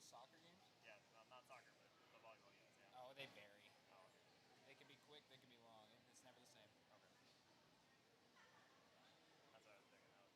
soccer games? Yeah, not soccer, but the volleyball games, yeah. Oh, they vary. Oh, okay. They can be quick, they can be long. It's never the same. Okay. That's what I was thinking of.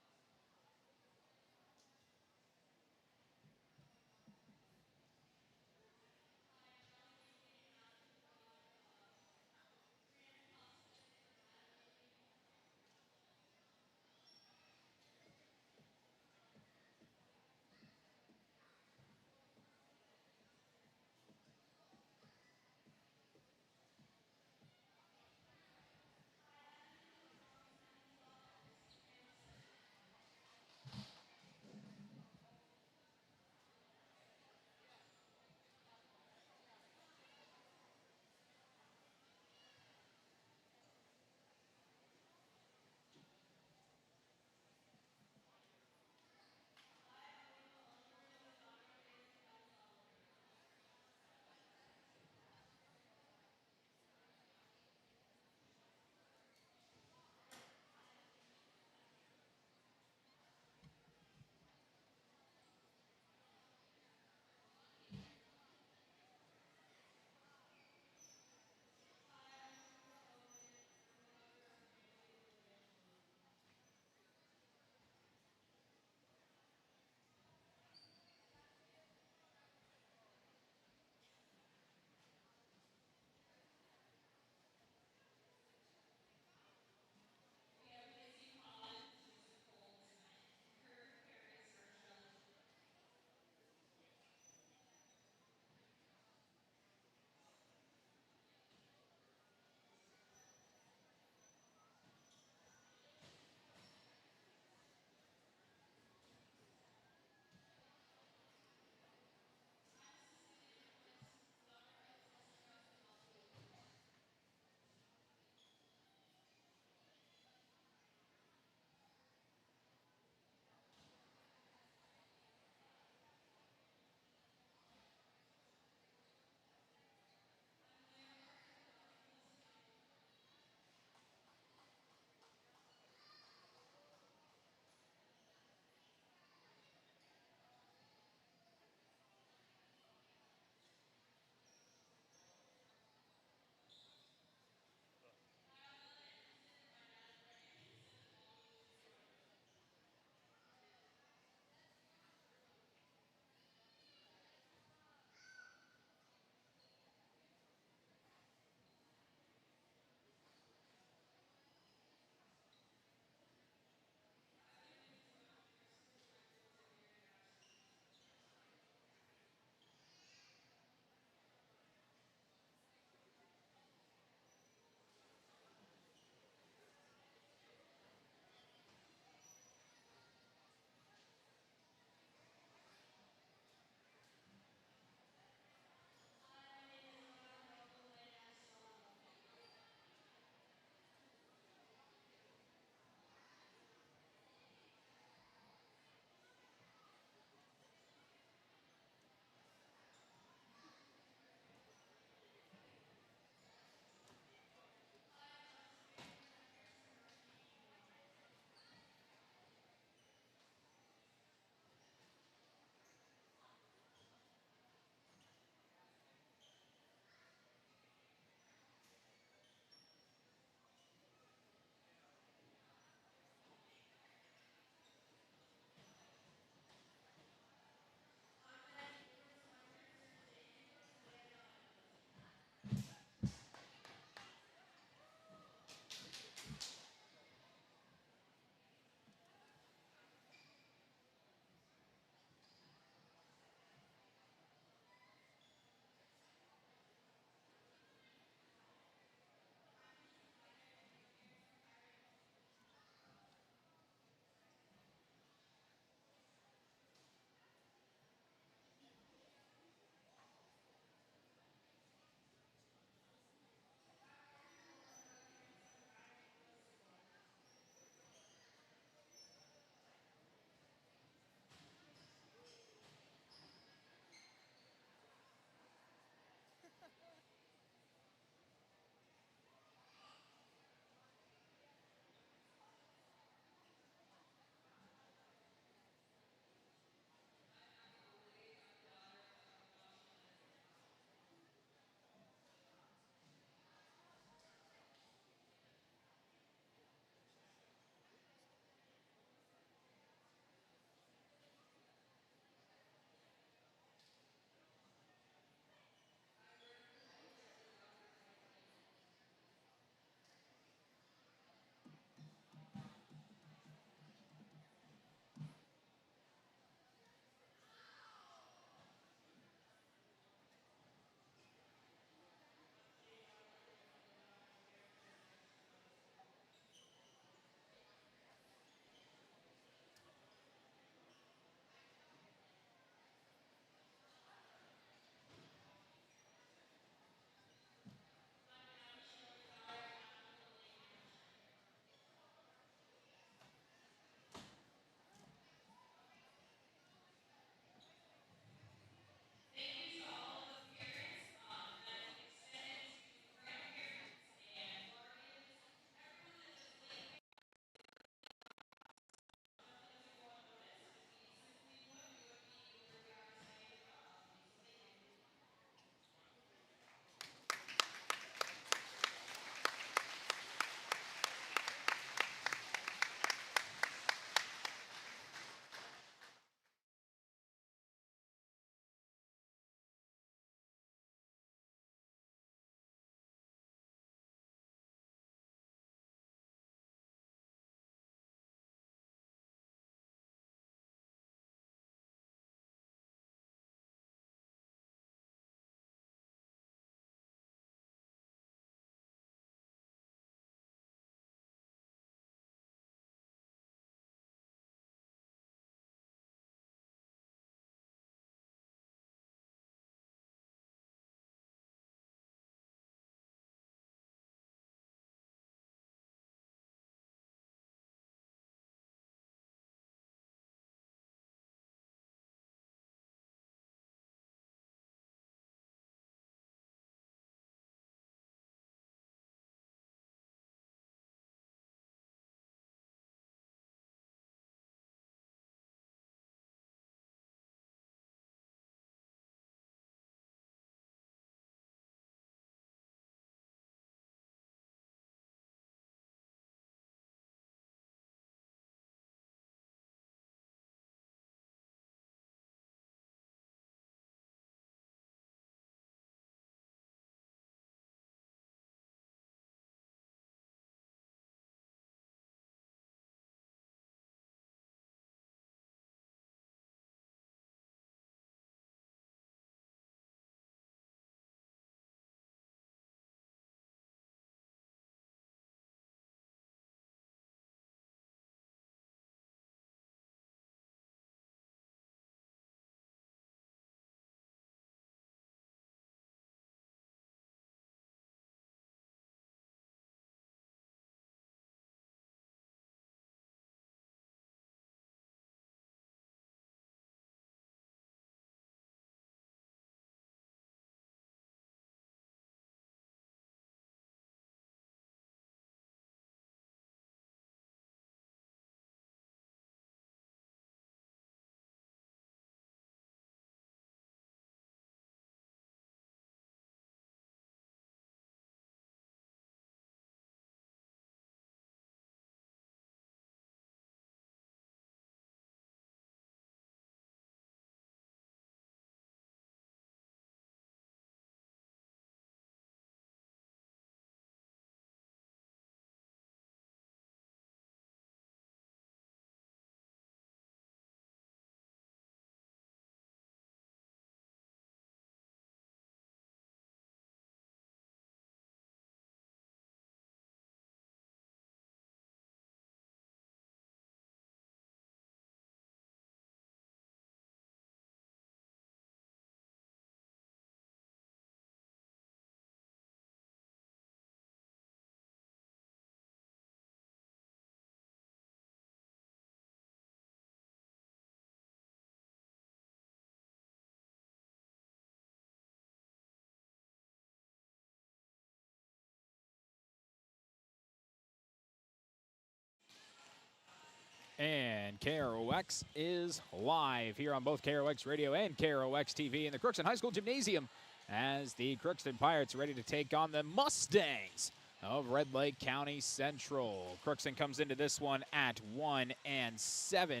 And KROX is live here on both KROX Radio and KROX TV in the Crookston High School Gymnasium as the Crookston Pirates are ready to take on the Mustangs of Red Lake County Central. Crookston comes into this one at 1-7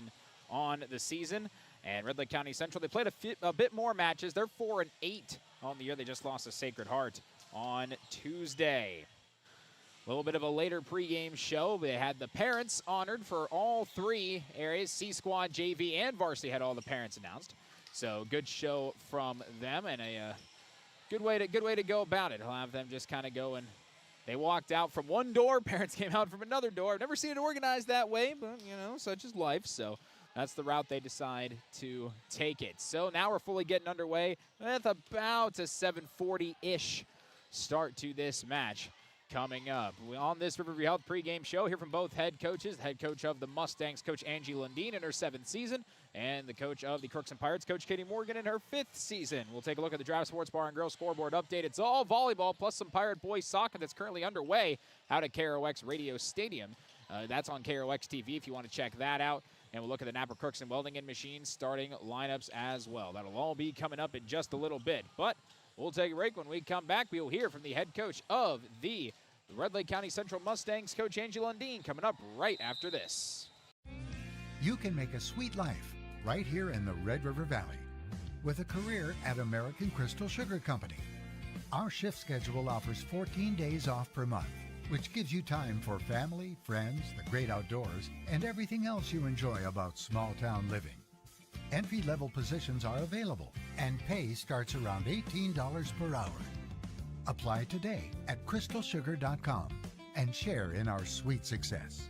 on the season. And Red Lake County Central, they played a bit more matches. They're 4-8 on the year. They just lost to Sacred Heart on Tuesday. A little bit of a later pregame show. They had the parents honored for all three areas. C-Squad, JV, and Varsity had all the parents announced. So good show from them and a good way to go about it. I'll have them just kind of go and they walked out from one door. Parents came out from another door. I've never seen it organized that way, but you know, such is life. So that's the route they decide to take it. So now we're fully getting underway with about a 7:40-ish start to this match. Coming up on this Riverview Health pregame show, here from both head coaches. The head coach of the Mustangs, Coach Angie Lundine, in her 7th season, and the coach of the Crookston Pirates, Coach Katie Morgan, in her 5th season. We'll take a look at the Drive Sports Bar and Grill scoreboard update. It's all volleyball plus some Pirate boys soccer that's currently underway out at KROX Radio Stadium. That's on KROX TV if you want to check that out. And we'll look at the Napa Crookston Welding and Machine starting lineups as well. That'll all be coming up in just a little bit. But we'll take a break. When we come back, we will hear from the head coach of the Red Lake County Central Mustangs, Coach Angie Lundine, coming up right after this. You can make a sweet life right here in the Red River Valley with a career at American Crystal Sugar Company. Our shift schedule offers 14 days off per month, which gives you time for family, friends, the great outdoors, and everything else you enjoy about small-town living. Entry-level positions are available, and pay starts around $18 per hour. Apply today at crystalsugar.com and share in our sweet success.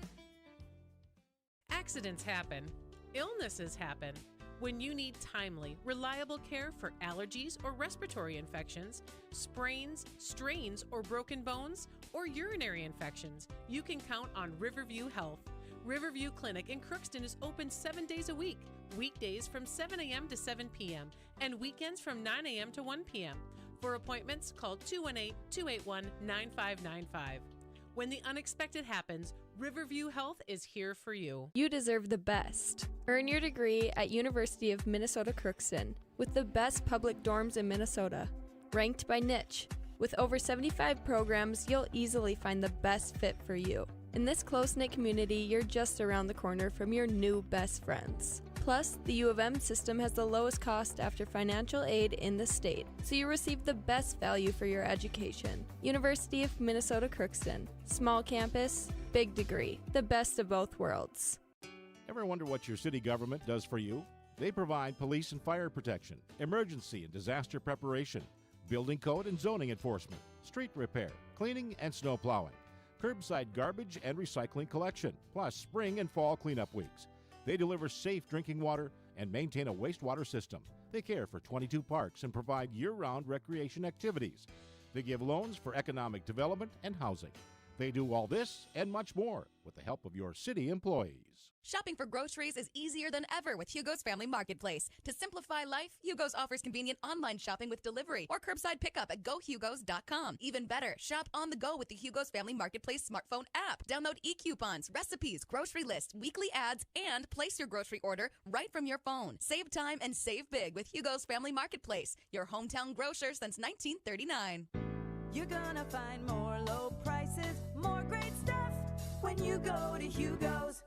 Accidents happen. Illnesses happen. When you need timely, reliable care for allergies or respiratory infections, sprains, strains, or broken bones, or urinary infections, you can count on Riverview Health. Riverview Clinic in Crookston is open 7 days a week, weekdays from 7 a.m. to 7 p.m., and weekends from 9 a.m. to 1 p.m. For appointments, call 218-281-9595. When the unexpected happens, Riverview Health is here for you. You deserve the best. Earn your degree at University of Minnesota Crookston with the best public dorms in Minnesota, ranked by niche. With over 75 programs, you'll easily find the best fit for you. In this close-knit community, you're just around the corner from your new best friends. Plus, the U of M system has the lowest cost after financial aid in the state, so you receive the best value for your education. University of Minnesota Crookston. Small campus, big degree. The best of both worlds. Ever wonder what your city government does for you? They provide police and fire protection, emergency and disaster preparation, building code and zoning enforcement, street repair, cleaning and snow plowing, curbside garbage and recycling collection, plus spring and fall cleanup weeks. They deliver safe drinking water and maintain a wastewater system. They care for 22 parks and provide year-round recreation activities. They give loans for economic development and housing. They do all this and much more with the help of your city employees. Shopping for groceries is easier than ever with Hugo's Family Marketplace. To simplify life, Hugo's offers convenient online shopping with delivery or curbside pickup at GoHugos.com. Even better, shop on the go with the Hugo's Family Marketplace smartphone app. Download e-coupons, recipes, grocery lists, weekly ads, and place your grocery order right from your phone. Save time and save big with Hugo's Family Marketplace, your hometown grocer since 1939. You're gonna find more low prices, more great stuff when you go to Hugo's.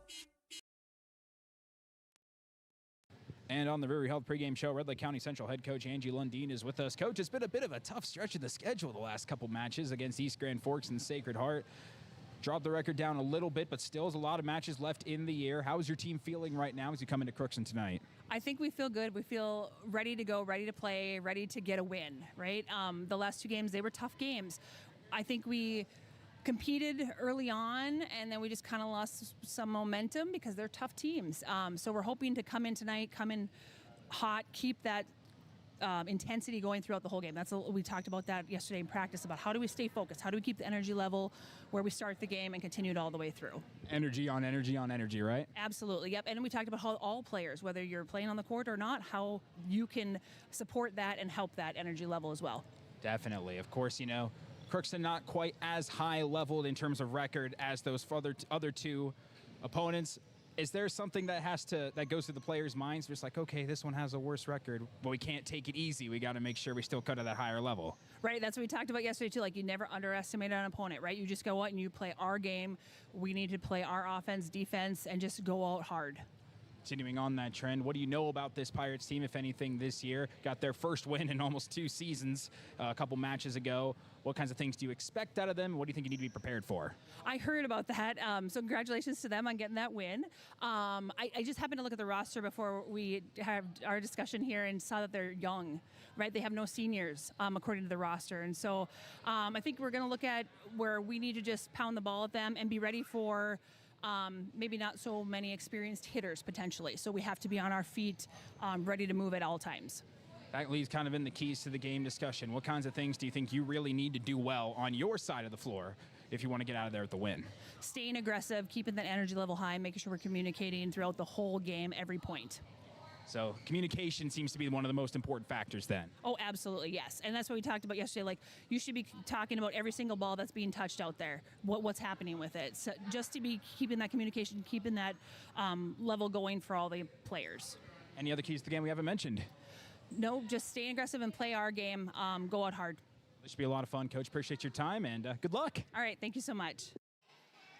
And on the Riverview Health pregame show, Red Lake County Central head coach Angie Lundine is with us. Coach, it's been a bit of a tough stretch of the schedule the last couple matches against East Grand Forks and Sacred Heart. Dropped the record down a little bit, but still has a lot of matches left in the year. How is your team feeling right now as you come into Crookston tonight? I think we feel good. We feel ready to go, ready to play, ready to get a win, right? The last 2 games, they were tough games. I think we competed early on, and then we just kind of lost some momentum because they're tough teams. So we're hoping to come in tonight, come in hot, keep that intensity going throughout the whole game. We talked about that yesterday in practice, about how do we stay focused? How do we keep the energy level where we start the game and continue it all the way through? Energy on energy on energy, right? Absolutely, yep. And we talked about how all players, whether you're playing on the court or not, how you can support that and help that energy level as well. Definitely. Of course, you know, Crookston not quite as high leveled in terms of record as those other 2 opponents. Is there something that goes through the players' minds? Just like, okay, this one has a worse record, but we can't take it easy. We got to make sure we still cut to that higher level. Right, that's what we talked about yesterday, too. Like, you never underestimate an opponent, right? You just go out and you play our game. We need to play our offense, defense, and just go out hard. Continuing on that trend, what do you know about this Pirates team, if anything, this year? Got their first win in almost 2 seasons a couple matches ago. What kinds of things do you expect out of them? What do you think you need to be prepared for? I heard about that, so congratulations to them on getting that win. I just happened to look at the roster before we had our discussion here and saw that they're young, right? They have no seniors, according to the roster. And so I think we're going to look at where we need to just pound the ball at them and be ready for maybe not so many experienced hitters potentially. So we have to be on our feet, ready to move at all times. That leads kind of in the keys to the game discussion. What kinds of things do you think you really need to do well on your side of the floor if you want to get out of there with the win? Staying aggressive, keeping that energy level high, making sure we're communicating throughout the whole game, every point. So communication seems to be one of the most important factors then. Oh, absolutely, yes. And that's what we talked about yesterday. Like, you should be talking about every single ball that's being touched out there, what's happening with it. So just to be keeping that communication, keeping that level going for all the players. Any other keys to the game we haven't mentioned? No, just staying aggressive and play our game. Go out hard. This should be a lot of fun, Coach. Appreciate your time, and good luck. All right, thank you so much.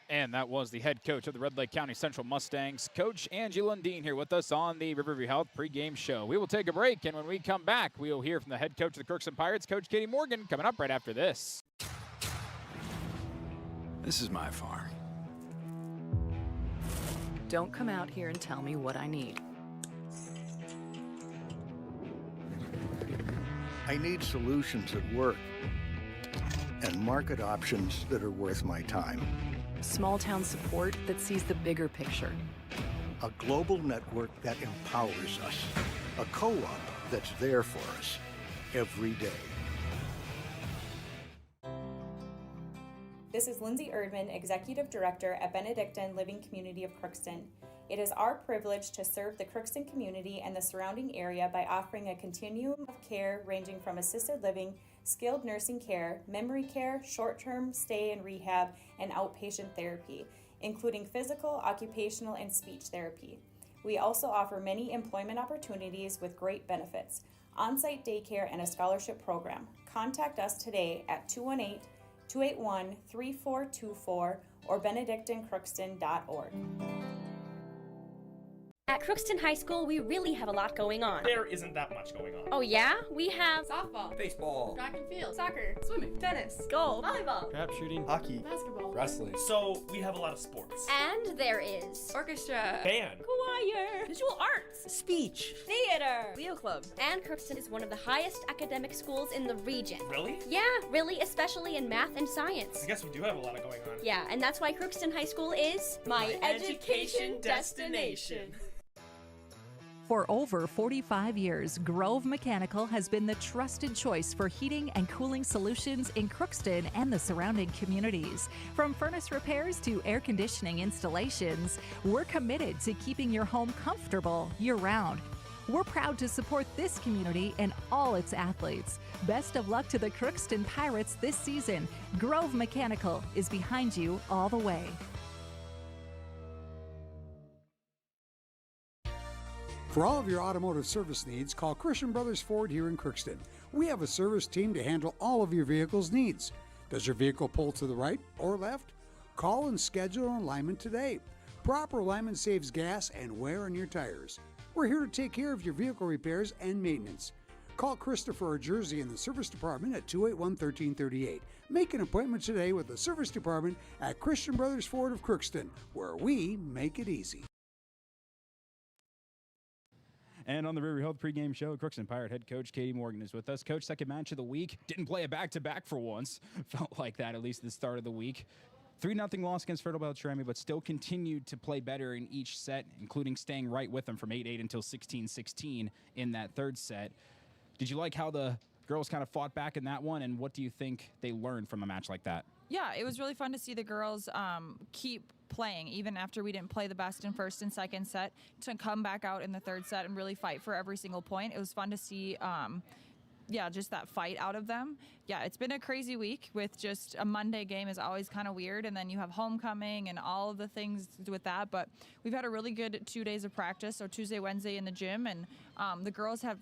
And that was the head coach of the Red Lake County Central Mustangs, Coach Angie Lundine, here with us on the Riverview Health pregame show. We will take a break, and when we come back, we will hear from the head coach of the Crookston Pirates, Coach Katie Morgan, coming up right after this. This is my farm. Don't come out here and tell me what I need. I need solutions that work and market options that are worth my time. Small town support that sees the bigger picture. A global network that empowers us. A co-op that's there for us every day. This is Lindsay Erdman, Executive Director at Benedictine Living Community of Crookston. It is our privilege to serve the Crookston community and the surrounding area by offering a continuum of care ranging from assisted living, skilled nursing care, memory care, short-term stay and rehab, and outpatient therapy, including physical, occupational, and speech therapy. We also offer many employment opportunities with great benefits, on-site daycare, and a scholarship program. Contact us today at 218-281-3424 or benedictinecrookston.org. At Crookston High School, we really have a lot going on. There isn't that much going on. Oh yeah? We have softball, baseball, track and field, soccer, swimming, tennis, golf, volleyball, trap shooting, hockey, basketball, wrestling. So we have a lot of sports. And there is orchestra, band, choir, visual arts, speech, theater, Leo Club. And Crookston is one of the highest academic schools in the region. Really? Yeah, really, especially in math and science. I guess we do have a lot going on. Yeah, and that's why Crookston High School is my education destination. For over 45 years, Grove Mechanical has been the trusted choice for heating and cooling solutions in Crookston and the surrounding communities. From furnace repairs to air conditioning installations, we're committed to keeping your home comfortable year-round. We're proud to support this community and all its athletes. Best of luck to the Crookston Pirates this season. Grove Mechanical is behind you all the way. For all of your automotive service needs, call Christian Brothers Ford here in Crookston. We have a service team to handle all of your vehicle's needs. Does your vehicle pull to the right or left? Call and schedule an alignment today. Proper alignment saves gas and wear on your tires. We're here to take care of your vehicle repairs and maintenance. Call Christopher or Jersey in the service department at 281-1338. Make an appointment today with the service department at Christian Brothers Ford of Crookston, where we make it easy. And on the Riverview Health pregame show, Crookston Pirate head coach Katie Morgan is with us. Coach, second match of the week. Didn't play a back-to-back for once. Felt like that, at least at the start of the week. 3-0 loss against Fertile Beltrami, but still continued to play better in each set, including staying right with them from 8-8 until 16-16 in that third set. Did you like how the girls kind of fought back in that one, and what do you think they learned from a match like that? Yeah, it was really fun to see the girls keep playing, even after we didn't play the best in first and second set, to come back out in the third set and really fight for every single point. It was fun to see just that fight out of them. Yeah, it's been a crazy week with just a Monday game is always kind of weird, and then you have homecoming and all of the things with that. But we've had a really good 2 days of practice, so Tuesday, Wednesday in the gym, and the girls have,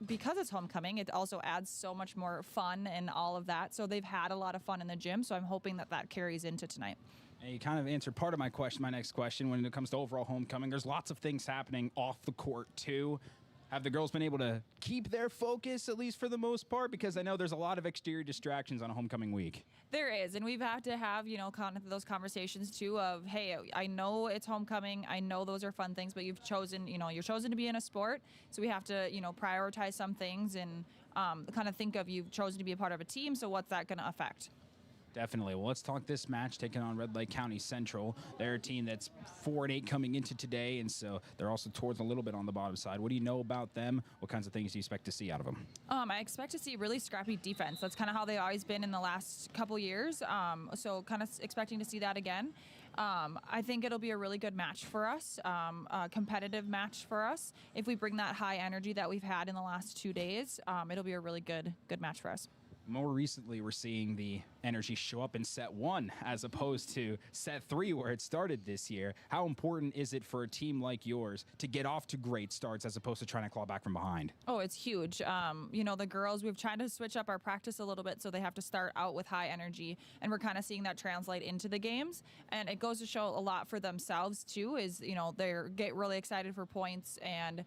because it's homecoming, it also adds so much more fun and all of that. So they've had a lot of fun in the gym, so I'm hoping that that carries into tonight. And you kind of answered part of my next question when it comes to overall homecoming. There's lots of things happening off the court, too. Have the girls been able to keep their focus, at least for the most part? Because I know there's a lot of exterior distractions on a homecoming week. There is, and we've had to have, kind of those conversations, too, of, hey, I know it's homecoming. I know those are fun things, but you've chosen, you're chosen to be in a sport. So we have to, prioritize some things and kind of think of you've chosen to be a part of a team. So what's that going to affect? Definitely. Well, let's talk this match taking on Red Lake County Central. They're a team that's 4-8 coming into today, and so they're also towards a little bit on the bottom side. What do you know about them? What kinds of things do you expect to see out of them? I expect to see really scrappy defense. That's kind of how they've always been in the last couple years, so kind of expecting to see that again. I think it'll be a really good match for us, a competitive match for us. If we bring that high energy that we've had in the last 2 days, it'll be a really good match for us. More recently, we're seeing the energy show up in set 1 as opposed to set 3 where it started this year. How important is it for a team like yours to get off to great starts as opposed to trying to claw back from behind? Oh, it's huge. The girls, we've tried to switch up our practice a little bit so they have to start out with high energy, and we're kind of seeing that translate into the games. And it goes to show a lot for themselves too, is, they get really excited for points, and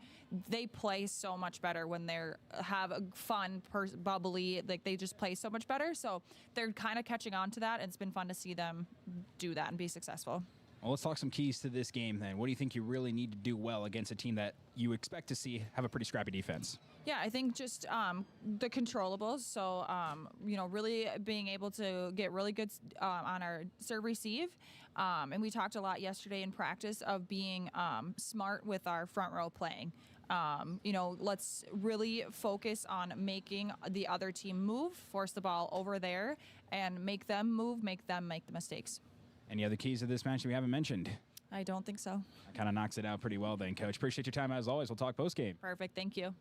they play so much better when they have a fun, bubbly, like they just play so much better. So they're kind of catching on to that, and it's been fun to see them do that and be successful. Well, let's talk some keys to this game then. What do you think you really need to do well against a team that you expect to see have a pretty scrappy defense? Yeah, I think just the controllables. So, really being able to get really good on our serve receive. And we talked a lot yesterday in practice of being smart with our front row playing. Let's really focus on making the other team move, force the ball over there, and make them move, make them make the mistakes. Any other keys to this match we haven't mentioned? I don't think so. That kind of knocks it out pretty well then, Coach. Appreciate your time as always. We'll talk postgame. Perfect. Thank you.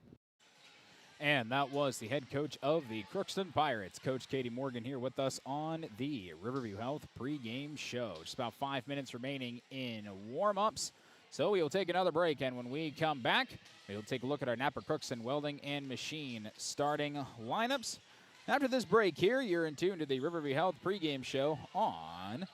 And that was the head coach of the Crookston Pirates, Coach Katie Morgan, here with us on the Riverview Health pregame show. Just about 5 minutes remaining in warm-ups. So we will take another break, and when we come back, we'll take a look at our Napa Crookston Welding and Machine starting lineups. After this break here, you're in tune to the Riverview Health pregame show on...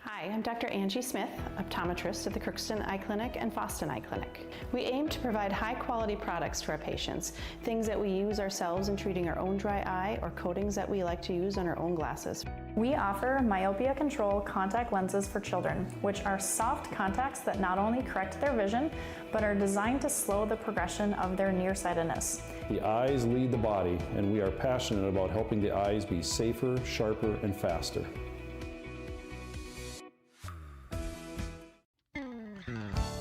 Hi, I'm Dr. Angie Smith, optometrist at the Crookston Eye Clinic and Foston Eye Clinic. We aim to provide high-quality products to our patients, things that we use ourselves in treating our own dry eye or coatings that we like to use on our own glasses. We offer myopia control contact lenses for children, which are soft contacts that not only correct their vision, but are designed to slow the progression of their nearsightedness. The eyes lead the body, and we are passionate about helping the eyes be safer, sharper, and faster.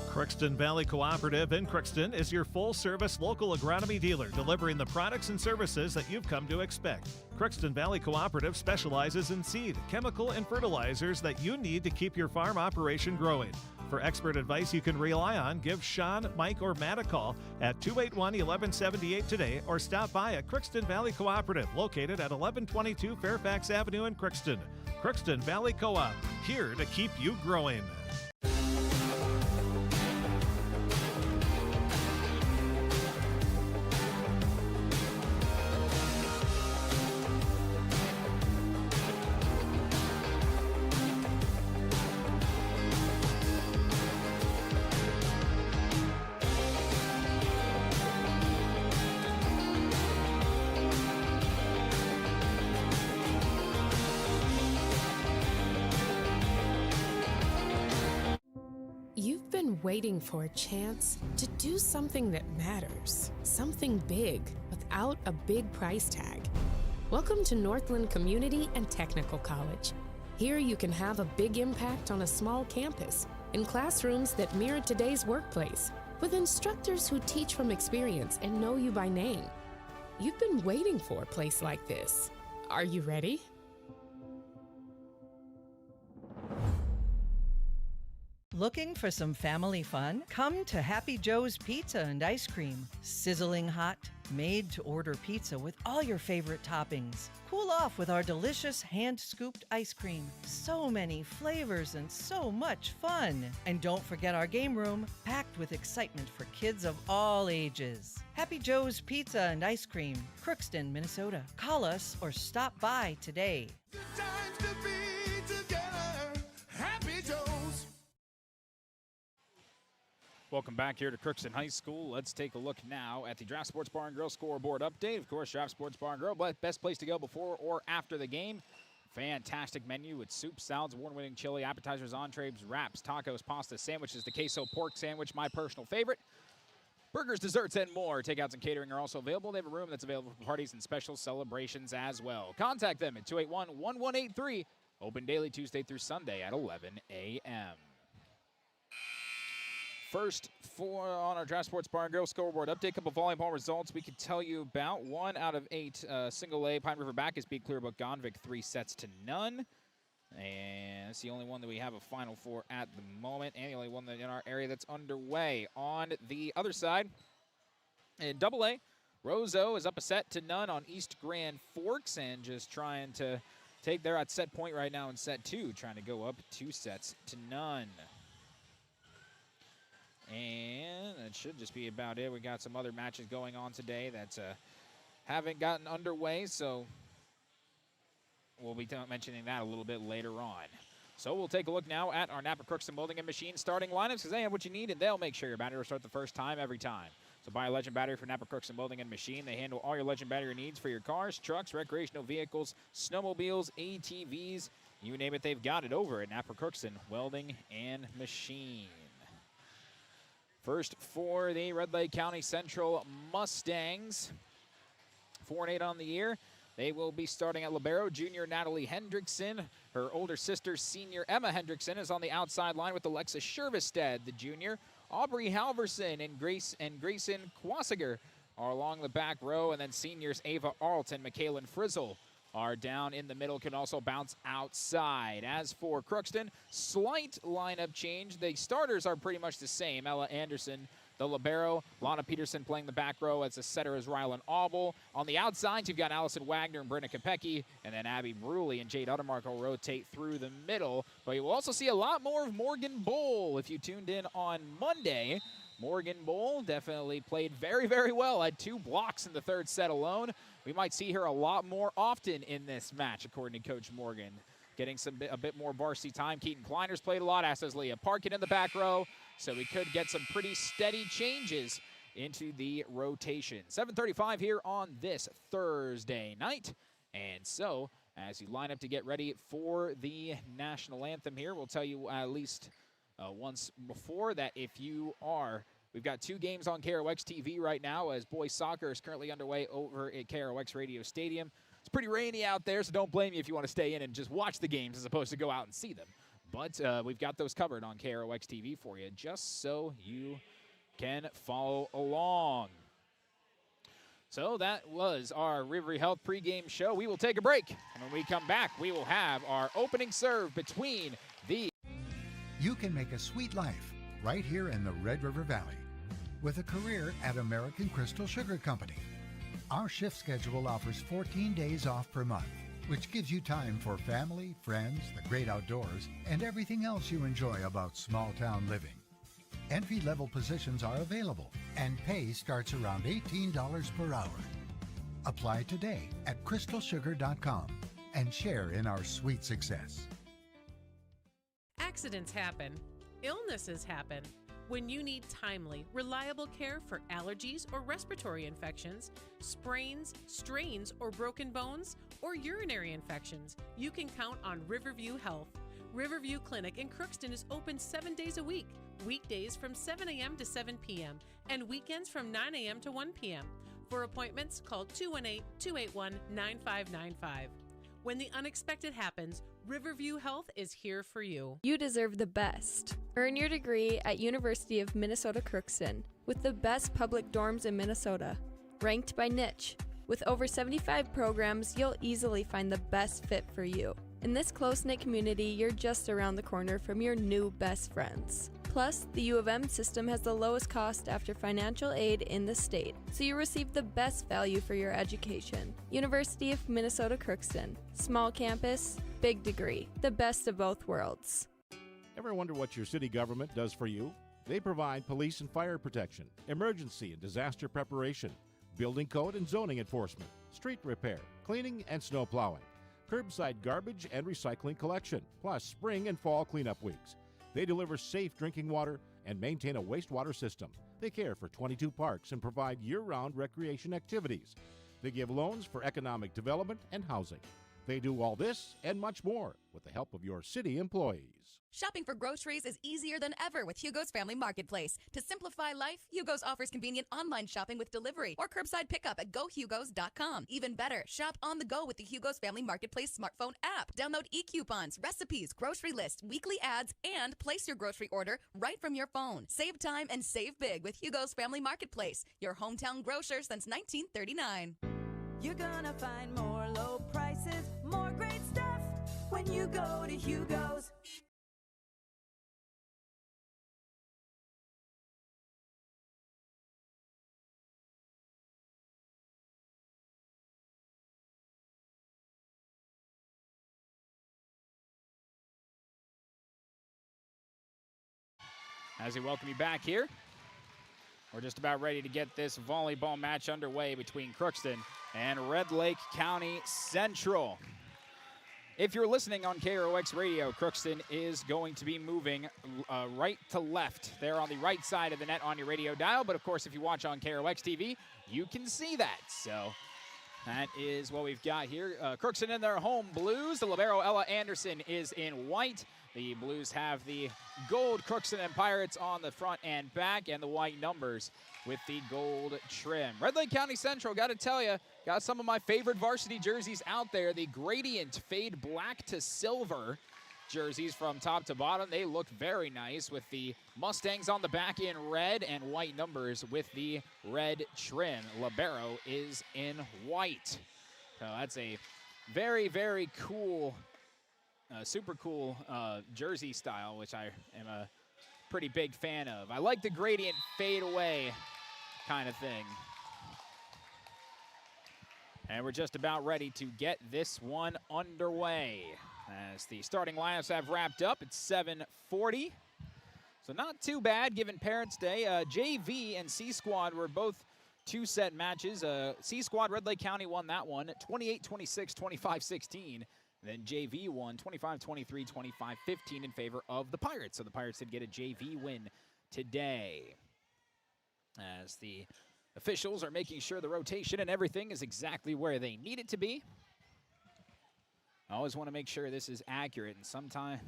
Crookston Valley Cooperative in Crookston is your full-service local agronomy dealer, delivering the products and services that you've come to expect. Crookston Valley Cooperative specializes in seed, chemical, and fertilizers that you need to keep your farm operation growing. For expert advice you can rely on, give Sean, Mike, or Matt a call at 281-1178 today, or stop by at Crookston Valley Cooperative, located at 1122 Fairfax Avenue in Crookston. Crookston Valley Co-op, here to keep you growing. Waiting for a chance to do something that matters, something big without a big price tag. Welcome to Northland Community and Technical College. Here you can have a big impact on a small campus, in classrooms that mirror today's workplace, with instructors who teach from experience and know you by name. You've been waiting for a place like this. Are you ready? Looking for some family fun? Come to Happy Joe's Pizza and Ice Cream. Sizzling hot, made-to-order pizza with all your favorite toppings. Cool off with our delicious hand-scooped ice cream. So many flavors and so much fun. And don't forget our game room, packed with excitement for kids of all ages. Happy Joe's Pizza and Ice Cream, Crookston, Minnesota. Call us or stop by today. Good times to be together. Happy Joe's. Welcome back here to Crookston High School. Let's take a look now at the Draft Sports Bar and Grill scoreboard update. Of course, Draft Sports Bar and Grill, but best place to go before or after the game. Fantastic menu with soup, salads, award-winning chili, appetizers, entrees, wraps, tacos, pasta, sandwiches, the queso pork sandwich, my personal favorite. Burgers, desserts, and more. Takeouts and catering are also available. They have a room that's available for parties and special celebrations as well. Contact them at 281-1183. Open daily Tuesday through Sunday at 11 a.m. First, on our Draft Sports Bar and Grill scoreboard update, couple volleyball results we could tell you about. 1 out of 8 single A Pine River Bacchus beat Clearbrook Gonvick 3-0. And it's the only one that we have a final for at the moment, and the only one that in our area that's underway. On the other side, in Double A, Roseau is up a set to none on East Grand Forks, and just trying to take, they're at set point right now in set 2, trying to go up 2 sets to none. And that should just be about it. We got some other matches going on today that haven't gotten underway, so we'll be mentioning that a little bit later on. So we'll take a look now at our Napa Crookston Building and Machine starting lineups, because they have what you need, and they'll make sure your battery will start the first time every time. So buy a Legend battery for Napa Crookston Building and Machine. They handle all your Legend battery needs for your cars, trucks, recreational vehicles, snowmobiles, ATVs. You name it, they've got it over at Napa Crookston Welding and Machine. First for the Red Lake County Central Mustangs. 4-8 on the year. They will be starting at libero. Junior Natalie Hendrickson. Her older sister, senior Emma Hendrickson, is on the outside line with Alexa Shervestead, the junior. Aubrey Halverson and Grayson Quasiger are along the back row. And then seniors Ava Arlt and Michaelan Frizzle are down in the middle, can also bounce outside. As for Crookston, slight lineup change. The starters are pretty much the same. Ella Anderson, the libero. Lana Peterson playing the back row as the setter is Rylan Auble. On the outsides, you've got Allison Wagner and Brenna Kopecky, and then Abby Bruley and Jade Uttermark will rotate through the middle. But you will also see a lot more of Morgan Bowl if you tuned in on Monday. Morgan Bowl definitely played very, very well. Had 2 blocks in the third set alone. We might see her a lot more often in this match, according to Coach Morgan. Getting a bit more varsity time. Keaton Kleiner's played a lot, as does Leah Parkin in the back row. So we could get some pretty steady changes into the rotation. 7:35 here on this Thursday night. And so, as you line up to get ready for the national anthem here, we'll tell you at least once before that if you are, we've got 2 games on KROX TV right now as boys soccer is currently underway over at KROX Radio Stadium. It's pretty rainy out there, so don't blame me if you want to stay in and just watch the games as opposed to go out and see them. But we've got those covered on KROX TV for you just so you can follow along. So that was our Riverview Health pregame show. We will take a break, and when we come back, we will have our opening serve between the... You can make a sweet life right here in the Red River Valley with a career at American Crystal Sugar Company. Our shift schedule offers 14 days off per month, which gives you time for family, friends, the great outdoors, and everything else you enjoy about small-town living. Entry-level positions are available, and pay starts around $18 per hour. Apply today at crystalsugar.com and share in our sweet success. Accidents happen. Illnesses happen. When you need timely, reliable care for allergies or respiratory infections, sprains, strains, or broken bones, or urinary infections, you can count on Riverview Health. Riverview Clinic in Crookston is open 7 days a week, weekdays from 7 a.m. to 7 p.m., and weekends from 9 a.m. to 1 p.m. For appointments, call 218-281-9595. When the unexpected happens, Riverview Health is here for you. You deserve the best. Earn your degree at University of Minnesota Crookston with the best public dorms in Minnesota. Ranked by niche. With over 75 programs, you'll easily find the best fit for you. In this close-knit community, you're just around the corner from your new best friends. Plus, the U of M system has the lowest cost after financial aid in the state, so you receive the best value for your education. University of Minnesota Crookston. Small campus, big degree. The best of both worlds. Ever wonder what your city government does for you? They provide police and fire protection, emergency and disaster preparation, building code and zoning enforcement, street repair, cleaning and snow plowing, curbside garbage and recycling collection, plus spring and fall cleanup weeks. They deliver safe drinking water and maintain a wastewater system. They care for 22 parks and provide year-round recreation activities. They give loans for economic development and housing. They do all this and much more with the help of your city employees. Shopping for groceries is easier than ever with Hugo's Family Marketplace. To simplify life, Hugo's offers convenient online shopping with delivery or curbside pickup at gohugos.com. Even better, shop on the go with the Hugo's Family Marketplace smartphone app. Download e-coupons, recipes, grocery lists, weekly ads, and place your grocery order right from your phone. Save time and save big with Hugo's Family Marketplace, your hometown grocer since 1939. You're gonna find more low prices, more great stuff when you go to Hugo's. As we welcome you back here, we're just about ready to get this volleyball match underway between Crookston and Red Lake County Central. If you're listening on KROX Radio, Crookston is going to be moving right to left. They're on the right side of the net on your radio dial, but of course, if you watch on KROX TV, you can see that. So that is what we've got here. Crookston in their home blues. The libero Ella Anderson is in white. The Blues have the gold Crookston and Pirates on the front and back, and the white numbers with the gold trim. Red Lake County Central, got to tell you, got some of my favorite varsity jerseys out there. The Gradient Fade Black to Silver jerseys from top to bottom. They look very nice with the Mustangs on the back in red and white numbers with the red trim. Libero is in white. So that's a very, very cool super cool jersey style, which I am a pretty big fan of. I like the gradient fade away kind of thing. And we're just about ready to get this one underway as the starting lineups have wrapped up. It's 7:40, so not too bad given Parents' Day. JV and C Squad were both two-set matches. C Squad, Red Lake County won that one, 28-26, 25-16. Then JV won 25-23, 25-15 in favor of the Pirates. So the Pirates did get a JV win today. As the officials are making sure the rotation and everything is exactly where they need it to be. I always want to make sure this is accurate, and sometimes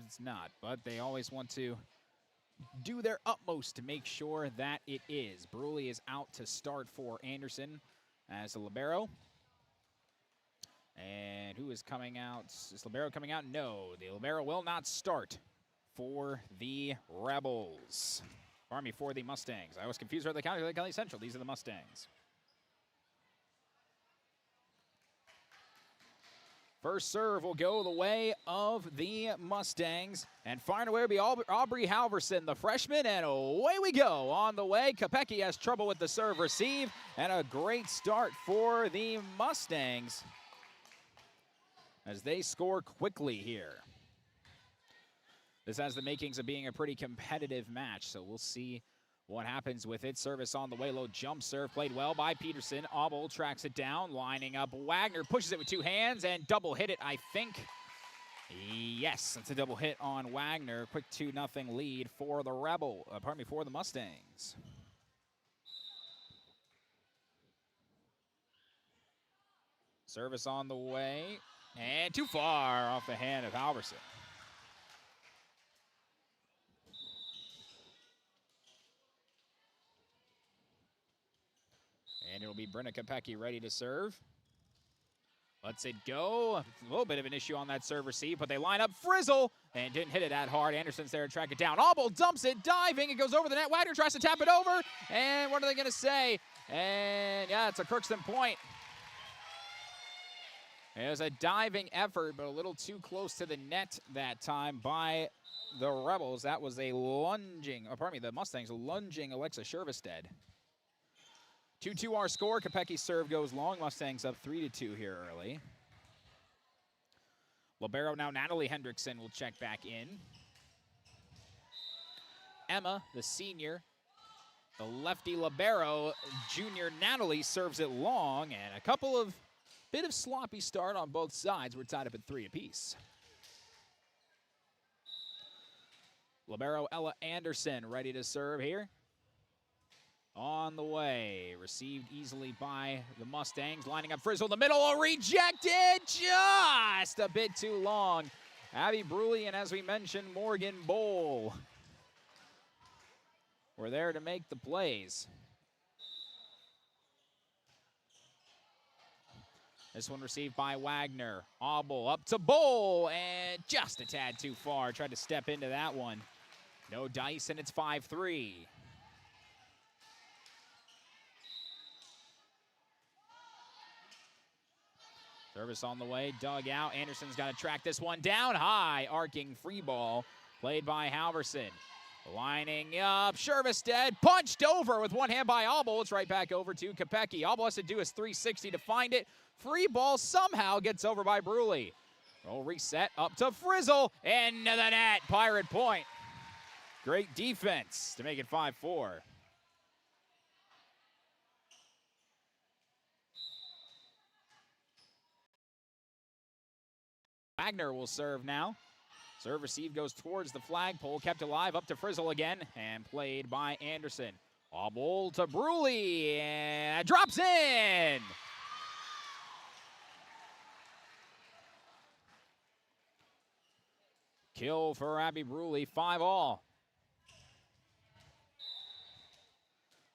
it's not. But they always want to do their utmost to make sure that it is. Bruley is out to start for Anderson as a libero. And who is coming out? Is libero coming out? No, the libero will not start for the Rebels. Army for the Mustangs. I was confused with the County Central. These are the Mustangs. First serve will go the way of the Mustangs. And firing away will be Aubrey Halverson, the freshman. And away we go. On the way, Kopecky has trouble with the serve receive. And a great start for the Mustangs as they score quickly here. This has the makings of being a pretty competitive match, so we'll see what happens with it. Service on the way, low jump serve, played well by Peterson. Obel tracks it down, lining up Wagner, pushes it with two hands, and double hit it, I think. Yes, that's a double hit on Wagner. Quick 2-0 lead for the for the Mustangs. Service on the way. And too far off the hand of Halverson. And it'll be Brenna Kopecky ready to serve. Lets it go. A little bit of an issue on that serve receive, but they line up Frizzle and didn't hit it that hard. Anderson's there to track it down. Obel dumps it, diving. It goes over the net. Wagner tries to tap it over. And what are they going to say? And yeah, it's a Crookston point. It was a diving effort, but a little too close to the net that time by the Rebels. That was a the Mustangs lunging Alexa Shervestead. 2-2 our score. Kopecki's serve goes long. Mustangs up 3-2 here early. Libero now Natalie Hendrickson will check back in. Emma, the senior, the lefty libero, junior Natalie serves it long, and a bit of sloppy start on both sides. We're tied up at 3 apiece. Libero Ella Anderson ready to serve here. On the way, received easily by the Mustangs, lining up Frizzle in the middle, rejected just a bit too long. Abby Bruley and, as we mentioned, Morgan Bowl were there to make the plays. This one received by Wagner. Auble up to Bowl, and just a tad too far. Tried to step into that one. No dice, and it's 5-3. Service on the way, dug out. Anderson's got to track this one down high. Arcing free ball played by Halverson. Lining up, Shervestead punched over with one hand by Auble. It's right back over to Kopecki. Auble has to do his 360 to find it. Free ball somehow gets over by Bruley. Roll reset up to Frizzle. Into the net, Pirate point. Great defense to make it 5-4. Wagner will serve now. Serve receive goes towards the flagpole, kept alive up to Frizzle again, and played by Anderson. Auble to Bruley, and drops in! Kill for Abby Bruley, 5-all.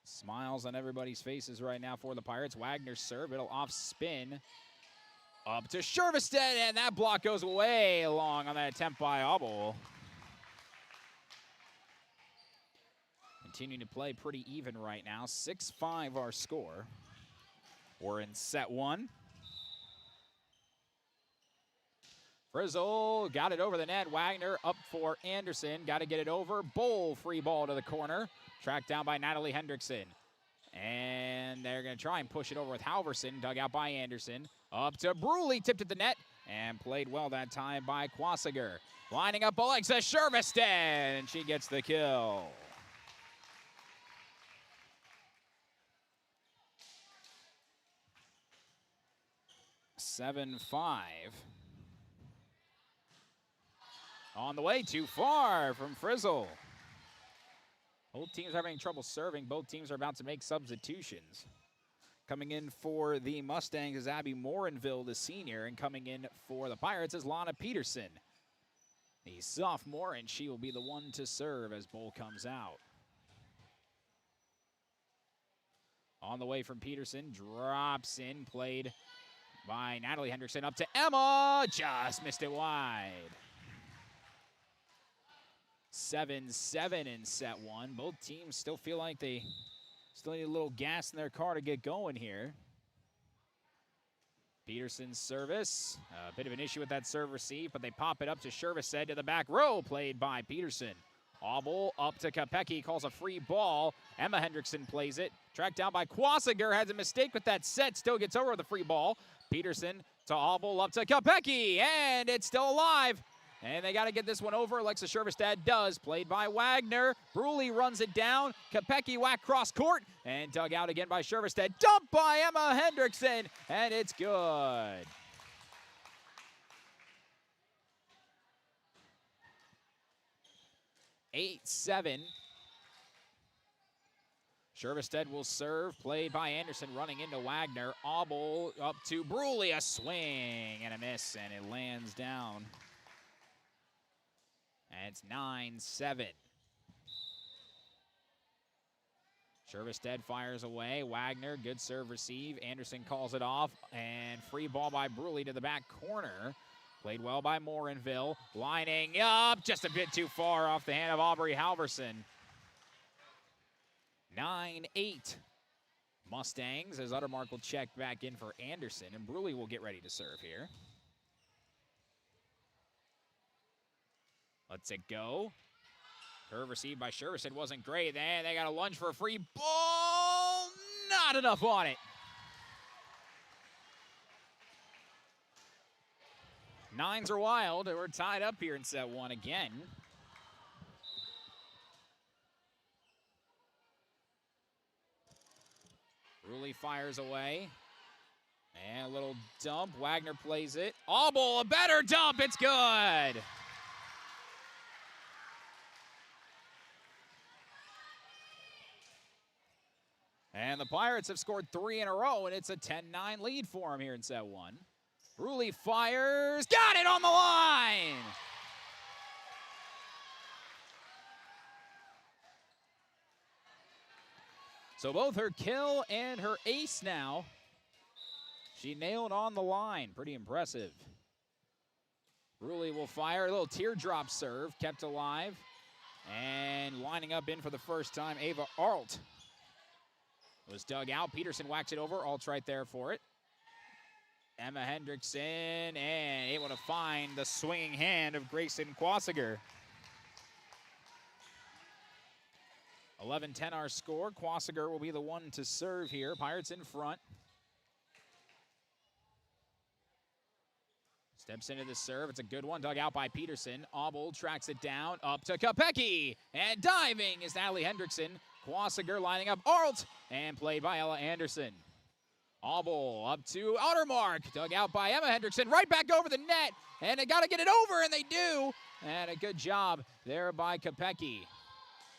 Smiles on everybody's faces right now for the Pirates. Wagner serve, it'll off spin. Up to Shervestead, and that block goes way long on that attempt by Auble. Continuing to play pretty even right now. 6-5 our score. We're in set one. Frizzle got it over the net. Wagner up for Anderson. Got to get it over. Bowl free ball to the corner. Tracked down by Natalie Hendrickson. And they're going to try and push it over with Halverson. Dug out by Anderson. Up to Bruley, tipped at the net, and played well that time by Quasiger. Lining up Alexa Shervestead, and she gets the kill. Seven, 5. On the way, too far from Frizzle. Both teams are having trouble serving. Both teams are about to make substitutions. Coming in for the Mustangs is Abby Morinville, the senior, and coming in for the Pirates is Lana Peterson, the sophomore, and she will be the one to serve as Bowl comes out. On the way from Peterson, drops in, played by Natalie Hendrickson up to Emma, just missed it wide. 7-7 in set one. Both teams still feel like they still need a little gas in their car to get going here. Peterson's service. A bit of an issue with that serve receive, but they pop it up to Shervestead to the back row, played by Peterson. Auble up to Kopecki, calls a free ball. Emma Hendrickson plays it. Tracked down by Quasiger, has a mistake with that set, still gets over with the free ball. Peterson to Auble, up to Kopecki, and it's still alive. And they got to get this one over. Alexa Shervestead does. Played by Wagner. Bruley runs it down. Kopecki whack cross court. And dug out again by Shervestead. Dumped by Emma Hendrickson. And it's good. Eight, 7. Shervestead will serve. Played by Anderson, running into Wagner. Auble up to Bruley. A swing and a miss. And it lands down. And it's 9-7. Shervestead fires away. Wagner, good serve receive. Anderson calls it off. And free ball by Bruley to the back corner. Played well by Morinville. Lining up just a bit too far off the hand of Aubrey Halverson. 9-8. Mustangs, as Uttermark will check back in for Anderson, and Bruley will get ready to serve here. Lets it go. Curve received by Shervison wasn't great. They got a lunge for a free ball. Not enough on it. Nines are wild. We're tied up here in set one again. Bruley fires away. And a little dump. Wagner plays it. Auble, a better dump. It's good. And the Pirates have scored 3 in a row, and it's a 10-9 lead for them here in set one. Bruley fires. Got it on the line. So both her kill and her ace now, she nailed on the line. Pretty impressive. Bruley will fire. A little teardrop serve, kept alive. And lining up in for the first time, Ava Arlt was dug out. Peterson whacks it over. Alt's right there for it. Emma Hendrickson, and able to find the swinging hand of Grayson Quasiger. 11-10 our score. Quasiger will be the one to serve here. Pirates in front. Steps into the serve. It's a good one. Dug out by Peterson. Auble tracks it down. Up to Kopecky. And diving is Natalie Hendrickson. Quasiger lining up Arlt. And played by Ella Anderson. Auble up to Uttermark. Dug out by Emma Hendrickson. Right back over the net. And they got to get it over, and they do. And a good job there by Kopecky.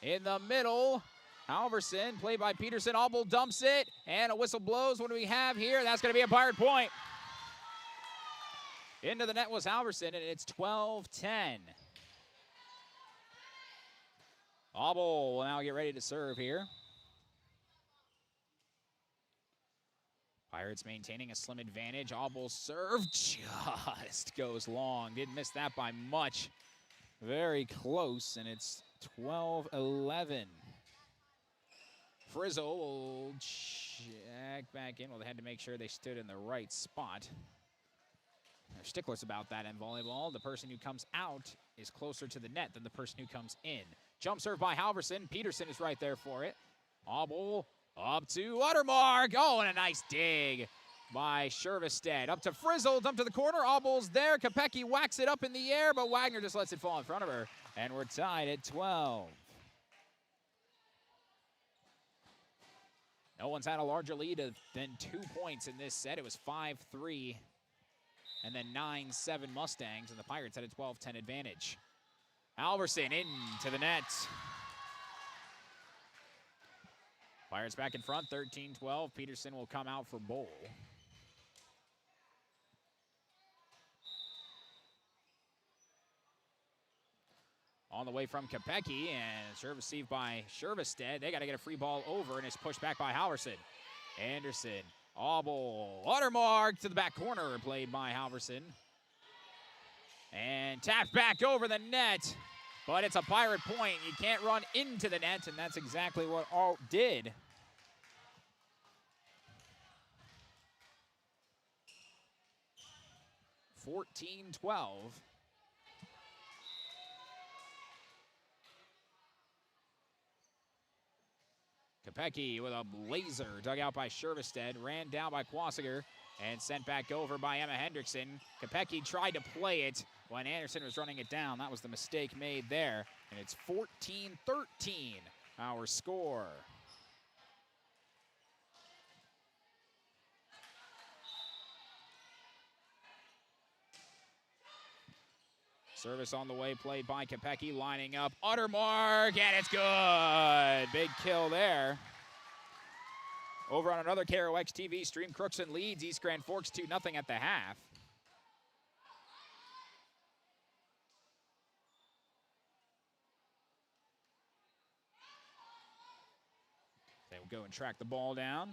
In the middle, Halverson, played by Peterson. Auble dumps it, and a whistle blows. What do we have here? That's going to be a Pirate point. Into the net was Halverson, and it's 12-10. Auble will now get ready to serve here. Pirates maintaining a slim advantage. Auble's serve just goes long. Didn't miss that by much. Very close, and it's 12-11. Frizzle will check back in. Well, they had to make sure they stood in the right spot. They're sticklers about that in volleyball. The person who comes out is closer to the net than the person who comes in. Jump serve by Halverson. Peterson is right there for it. Auble up to Uttermark. Oh, and a nice dig by Shervestead. Up to Frizzle, dump to the corner. Auble's there. Kopecky whacks it up in the air, but Wagner just lets it fall in front of her. And we're tied at 12. No one's had a larger lead than 2 points in this set. It was 5-3 and then 9-7 Mustangs, and the Pirates had a 12-10 advantage. Halverson into the net. Pirates back in front, 13-12. Peterson will come out for Bowl. On the way from Kopecky, and serve received by Shervestead. They got to get a free ball over, and it's pushed back by Halverson. Anderson, Auble, Uttermark to the back corner, played by Halverson. And tapped back over the net, but it's a Pirate point. You can't run into the net, and that's exactly what Alt did. (14-12). Kopecky with a laser dug out by Shervestead, ran down by Quasiger, and sent back over by Emma Hendrickson. Kopecky tried to play it when Anderson was running it down. That was the mistake made there, and it's 14-13, our score. Service on the way, played by Kopecky, lining up Uttermark, and it's good. Big kill there. Over on another KROX TV stream, Crookston leads East Grand Forks 2-0 at the half. They will go and track the ball down.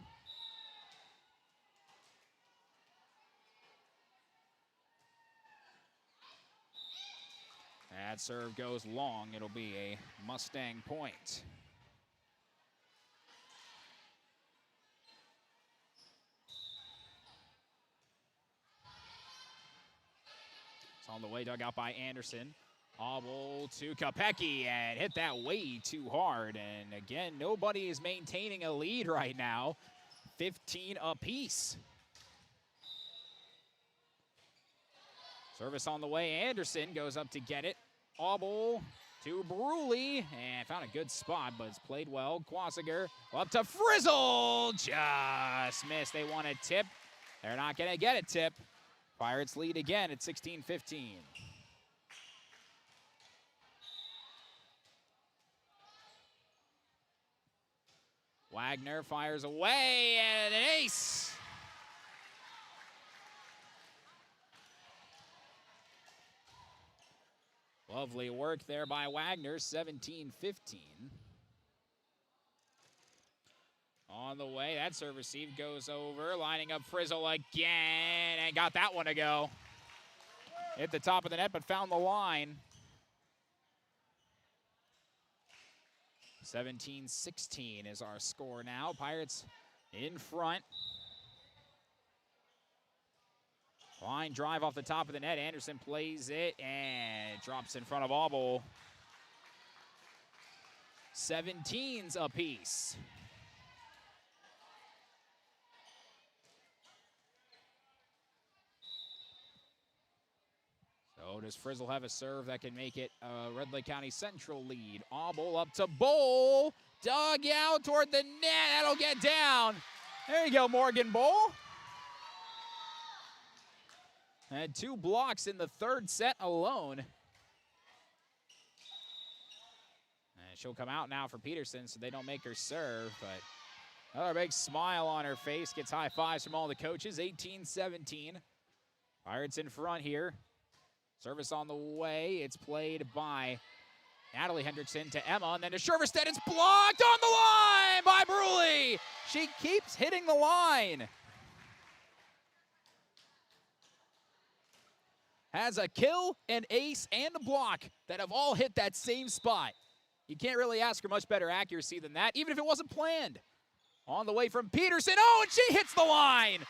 That serve goes long. It'll be a Mustang point. It's on the way, dug out by Anderson. Auble to Kopecky and hit that way too hard. And again, nobody is maintaining a lead right now. 15 apiece. Service on the way. Anderson goes up to get it. Auble to Bruley and found a good spot, but it's played well. Quasiger up to Frizzle. Just missed. They want a tip. They're not going to get a tip. Pirates lead again at 16-15. Wagner fires away and an ace. Lovely work there by Wagner, 17-15. On the way, that serve receive goes over, lining up Frizzle again, and got that one to go. Hit the top of the net, but found the line. 17-16 is our score now. Pirates in front. Line drive off the top of the net. Anderson plays it and drops in front of Auble. 17s apiece. So does Frizzle have a serve that can make it a Red Lake County Central lead? Auble up to Bowl. Dug out toward the net. That'll get down. There you go, Morgan Bowl. Had 2 blocks in the third set alone. And she'll come out now for Peterson so they don't make her serve, but another big smile on her face. Gets high fives from all the coaches. 18-17. Pirates in front here. Service on the way. It's played by Natalie Hendrickson to Emma, and then to Sherverstedt. It's blocked on the line by Bruley. She keeps hitting the line. Has a kill, an ace, and a block that have all hit that same spot. You can't really ask for much better accuracy than that, even if it wasn't planned. On the way from Peterson. Oh, and she hits the line.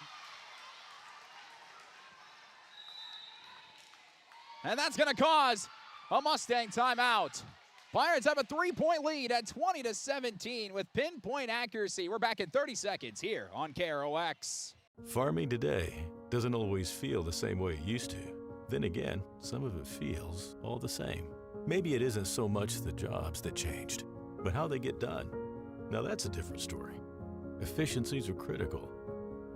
And that's going to cause a Mustang timeout. Pirates have a 3-point lead at 20-17 with pinpoint accuracy. We're back in 30 seconds here on KROX. Farming today doesn't always feel the same way it used to. Then again, some of it feels all the same. Maybe it isn't so much the jobs that changed, but how they get done. Now that's a different story. Efficiencies are critical,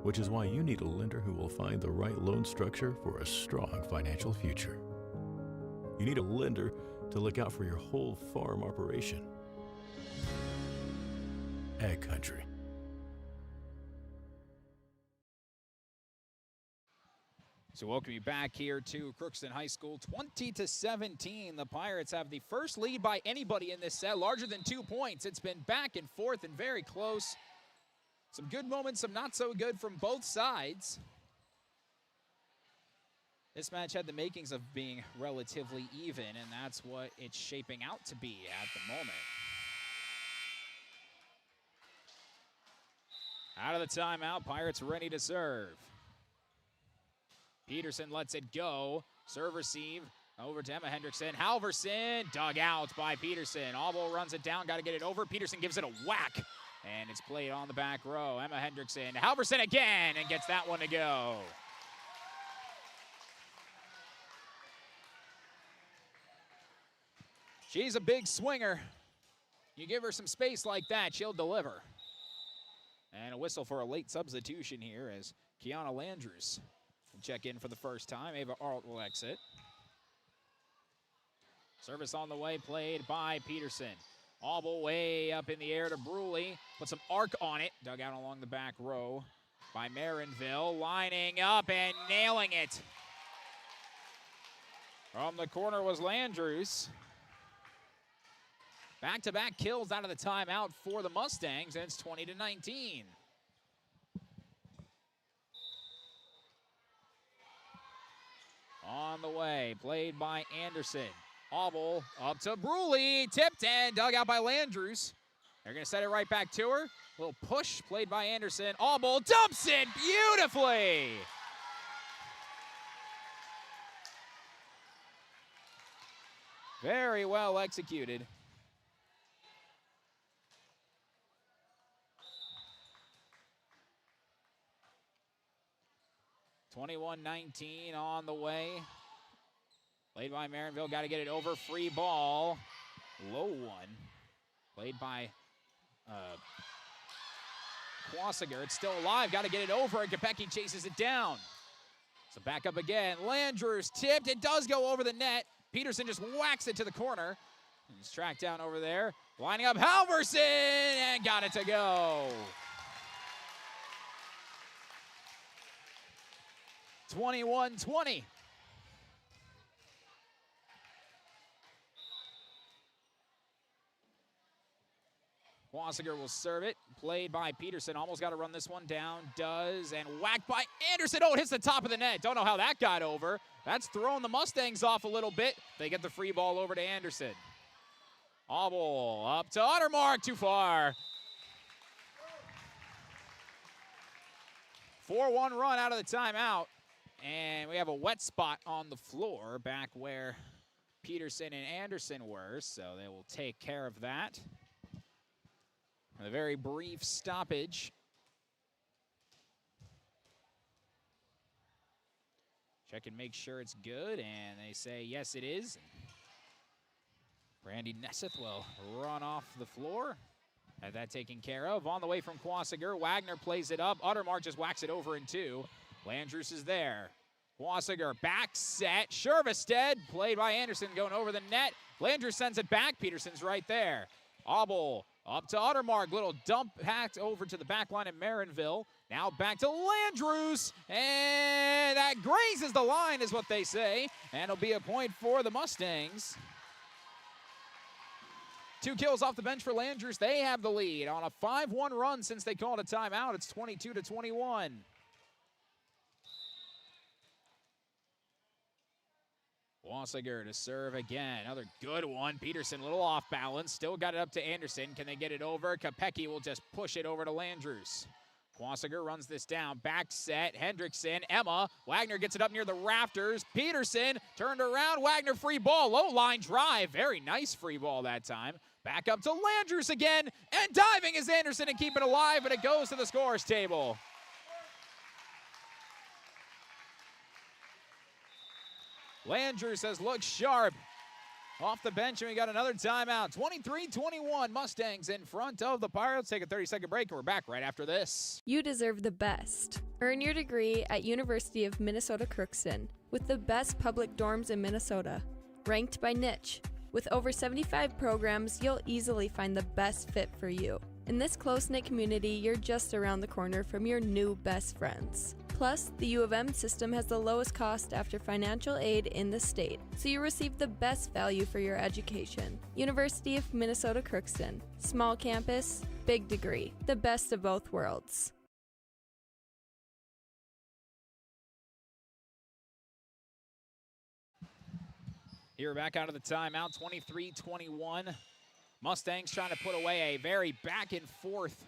which is why you need a lender who will find the right loan structure for a strong financial future. You need a lender to look out for your whole farm operation. Ag Country. So welcome you back here to Crookston High School. 20-17. The Pirates have the first lead by anybody in this set, larger than 2 points. It's been back and forth and very close. Some good moments, some not so good from both sides. This match had the makings of being relatively even, and that's what it's shaping out to be at the moment. Out of the timeout, Pirates ready to serve. Peterson lets it go. Serve receive over to Emma Hendrickson. Halverson dug out by Peterson. Auble runs it down, got to get it over. Peterson gives it a whack, and it's played on the back row. Emma Hendrickson, Halverson again, and gets that one to go. She's a big swinger. You give her some space like that, she'll deliver. And a whistle for a late substitution here as Kiana Landrews will check in for the first time. Ava Arlt will exit. Service on the way, played by Peterson. Auble way up in the air to Bruley. Put some arc on it. Dug out along the back row by Marinville. Lining up and nailing it. From the corner was Landrews. Back-to-back kills out of the timeout for the Mustangs, and it's 20-19. On the way, played by Anderson. Auble up to Bruley, tipped and dug out by Landrews. They're going to set it right back to her. Little push played by Anderson. Auble dumps it beautifully. Very well executed. (21-19) on the way. Played by Marinville, got to get it over. Free ball, low one. Played by Quasiger. It's still alive, got to get it over, and Kopecky chases it down. So back up again. Landrews tipped. It does go over the net. Peterson just whacks it to the corner. And he's tracked down over there. Lining up Halverson, and got it to go. 21-20. Quasiger will serve it. Played by Peterson. Almost got to run this one down. Does. And whacked by Anderson. Oh, it hits the top of the net. Don't know how that got over. That's throwing the Mustangs off a little bit. They get the free ball over to Anderson. Obel up to Uttermark. Too far. 4-1 run out of the timeout. And we have a wet spot on the floor back where Peterson and Anderson were. So they will take care of that. A very brief stoppage. Check and make sure it's good, and they say yes it is. Brandy Nesseth will run off the floor. Had that taken care of. On the way from Quasiger, Wagner plays it up. Uttermark just whacks it over in two. Landrews is there. Quasiger back set. Shervestead played by Anderson going over the net. Landrews sends it back. Peterson's right there. Obel up to Uttermark, little dump hacked over to the back line at Marinville. Now back to Landrews, and that grazes the line is what they say, and it'll be a point for the Mustangs. 2 kills off the bench for Landrews. They have the lead on a 5-1 run since they called a timeout. It's 22-21. Quasiger to serve again. Another good one. Peterson a little off balance. Still got it up to Anderson. Can they get it over? Kopecky will just push it over to Landrews. Quasiger runs this down. Back set. Hendrickson. Emma. Wagner gets it up near the rafters. Peterson turned around. Wagner free ball. Low line drive. Very nice free ball that time. Back up to Landrews again. And diving is Anderson and keep it alive, but it goes to the scorers table. Landrews has looked sharp off the bench, and we got another timeout. 23-21, Mustangs in front of the Pirates. Take a 30-second break, and we're back right after this. You deserve the best. Earn your degree at University of Minnesota Crookston with the best public dorms in Minnesota, ranked by niche. With over 75 programs, you'll easily find the best fit for you. In this close-knit community, you're just around the corner from your new best friends. Plus, the U of M system has the lowest cost after financial aid in the state, so you receive the best value for your education. University of Minnesota Crookston. Small campus, big degree. The best of both worlds. Here back out of the timeout, 23-21. Mustangs trying to put away a very back and forth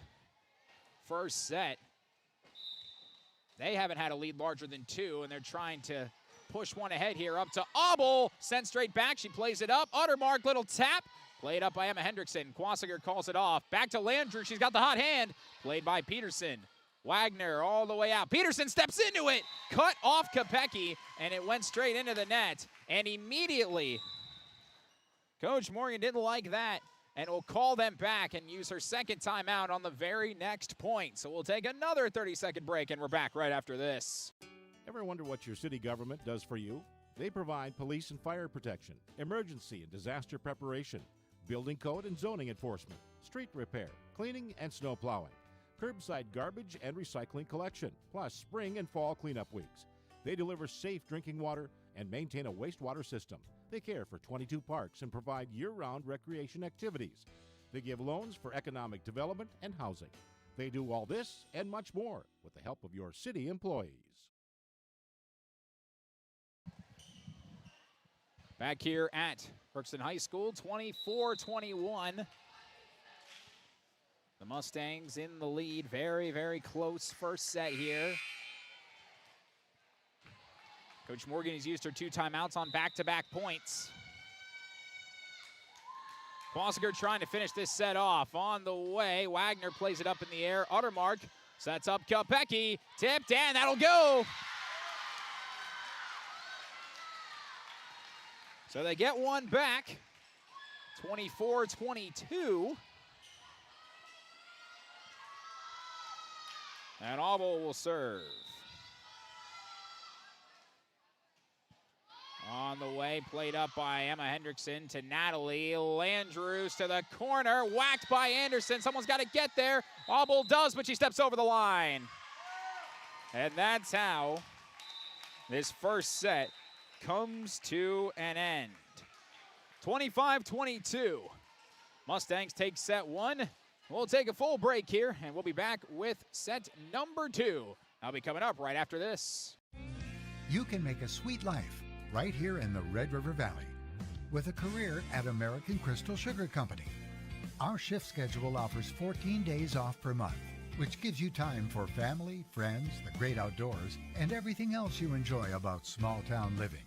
first set. They haven't had a lead larger than 2, and they're trying to push one ahead here. Up to Obel, sent straight back. She plays it up. Uttermark, little tap. Played up by Emma Hendrickson. Quasiger calls it off. Back to Landrew. She's got the hot hand. Played by Peterson. Wagner all the way out. Peterson steps into it. Cut off Kopecky, and it went straight into the net. And immediately, Coach Morgan didn't like that, and will call them back and use her second timeout on the very next point. So we'll take another 30-second break, and we're back right after this. Ever wonder what your city government does for you? They provide police and fire protection, emergency and disaster preparation, building code and zoning enforcement, street repair, cleaning and snow plowing, curbside garbage and recycling collection, plus spring and fall cleanup weeks. They deliver safe drinking water and maintain a wastewater system. They care for 22 parks and provide year-round recreation activities. They give loans for economic development and housing. They do all this and much more with the help of your city employees. Back here at Crookston High School, 24-21. The Mustangs in the lead. Very, very close first set here. Coach Morgan has used her 2 timeouts on back-to-back points. Quasiger trying to finish this set off. On the way, Wagner plays it up in the air. Uttermark sets up Kopecky. Tipped, and that'll go. So they get one back. 24-22. And Auble will serve. On the way, played up by Emma Hendrickson to Natalie. Landrews to the corner, whacked by Anderson. Someone's got to get there. Auble does, but she steps over the line. And that's how this first set comes to an end. 25-22. Mustangs take set one. We'll take a full break here, and we'll be back with set number two. I'll be coming up right after this. You can make a sweet life right here in the Red River Valley with a career at American Crystal Sugar Company. Our shift schedule offers 14 days off per month, which gives you time for family, friends, the great outdoors, and everything else you enjoy about small town living.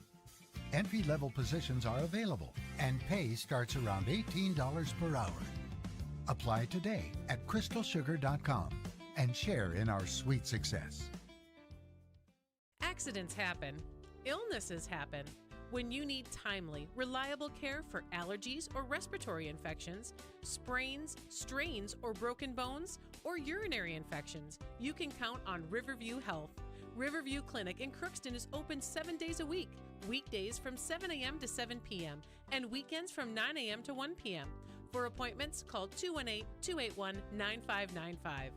Entry-level positions are available, and pay starts around $18 per hour. Apply today at crystalsugar.com and share in our sweet success. Accidents happen. Illnesses happen. When you need timely, reliable care for allergies or respiratory infections, sprains, strains, or broken bones, or urinary infections, you can count on Riverview Health. Riverview Clinic in Crookston is open 7 days a week, weekdays from 7 a.m. to 7 p.m., and weekends from 9 a.m. to 1 p.m. For appointments, call 218-281-9595.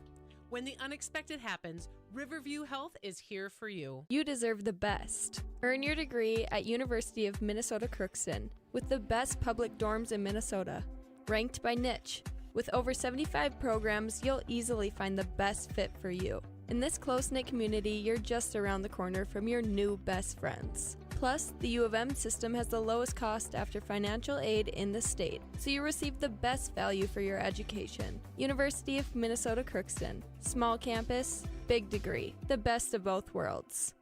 When the unexpected happens, Riverview Health is here for you. You deserve the best. Earn your degree at University of Minnesota Crookston with the best public dorms in Minnesota, ranked by niche. With over 75 programs, you'll easily find the best fit for you. In this close-knit community, you're just around the corner from your new best friends. Plus, the U of M system has the lowest cost after financial aid in the state, so you receive the best value for your education. University of Minnesota Crookston. Small campus, big degree. The best of both worlds.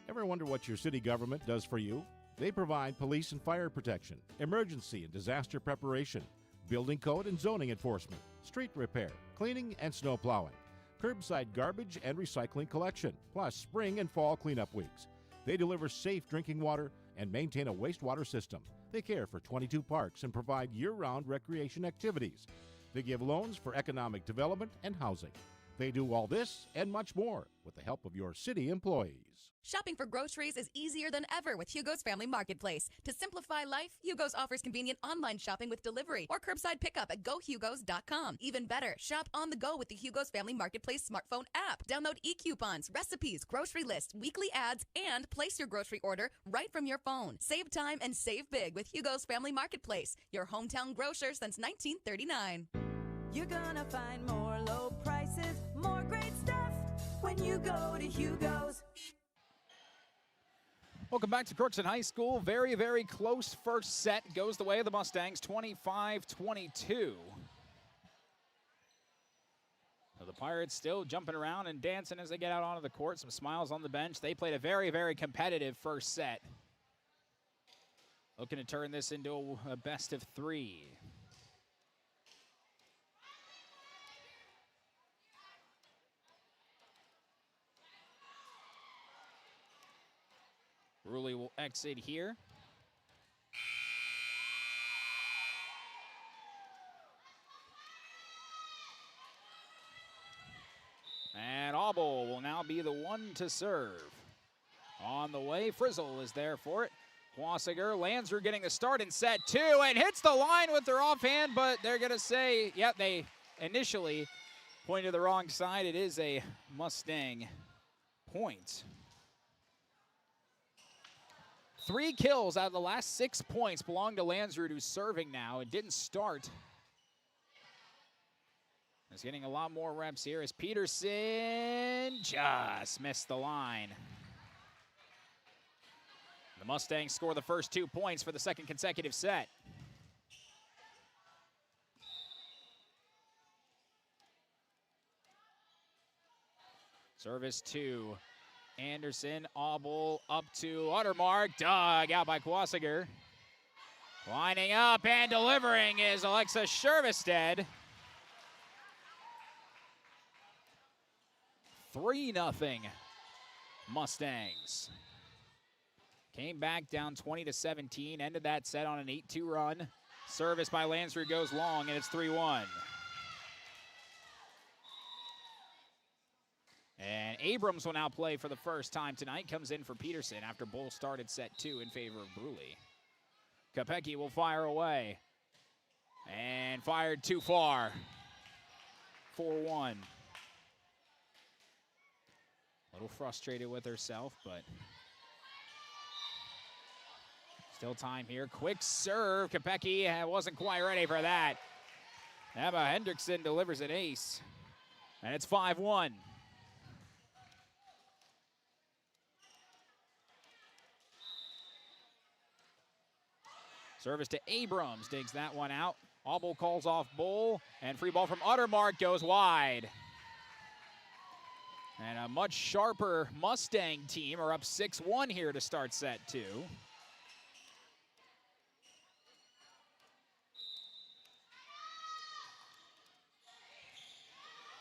Ever wonder what your city government does for you? They provide police and fire protection, emergency and disaster preparation, building code and zoning enforcement, street repair, cleaning and snow plowing, curbside garbage and recycling collection, plus spring and fall cleanup weeks. They deliver safe drinking water and maintain a wastewater system. They care for 22 parks and provide year-round recreation activities. They give loans for economic development and housing. They do all this and much more with the help of your city employees. Shopping for groceries is easier than ever with Hugo's Family Marketplace. To simplify life, Hugo's offers convenient online shopping with delivery or curbside pickup at gohugos.com. Even better, shop on the go with the Hugo's Family Marketplace smartphone app. Download e-coupons, recipes, grocery lists, weekly ads, and place your grocery order right from your phone. Save time and save big with Hugo's Family Marketplace, your hometown grocer since 1939. You're gonna find more low prices, more great stuff when you go to Hugo's. Welcome back to Crookston High School. Very, very close first set. Goes the way of the Mustangs, 25-22. So the Pirates still jumping around and dancing as they get out onto the court. Some smiles on the bench. They played a very, very competitive first set. Looking to turn this into a best of three. Rulli will exit here. And Auble will now be the one to serve. On the way, Frizzle is there for it. Quasiger, Lanzer getting the start in set two and hits the line with their offhand, but they're going to say, yeah, they initially pointed to the wrong side. It is a Mustang point. 3 kills out of the last 6 points belong to Landsrud, who's serving now. It didn't start. He's getting a lot more reps here as Peterson just missed the line. The Mustangs score the first 2 points for the second consecutive set. Service 2. Anderson, Auble up to Uttermark, dug out by Quasiger. Lining up and delivering is Alexa Shervestead. 3-0 Mustangs. Came back down 20-17, ended that set on an 8-2 run. Service by Lansford goes long, and it's 3-1. And Abrams will now play for the first time tonight. Comes in for Peterson after Bull started set 2 in favor of Bruley. Kopecky will fire away. And fired too far. 4-1. A little frustrated with herself, but still time here. Quick serve. Kopecky wasn't quite ready for that. Emma Hendrickson delivers an ace. And it's 5-1. Service to Abrams, digs that one out. Auble calls off Bull, and free ball from Uttermark goes wide. And a much sharper Mustang team are up 6-1 here to start set 2.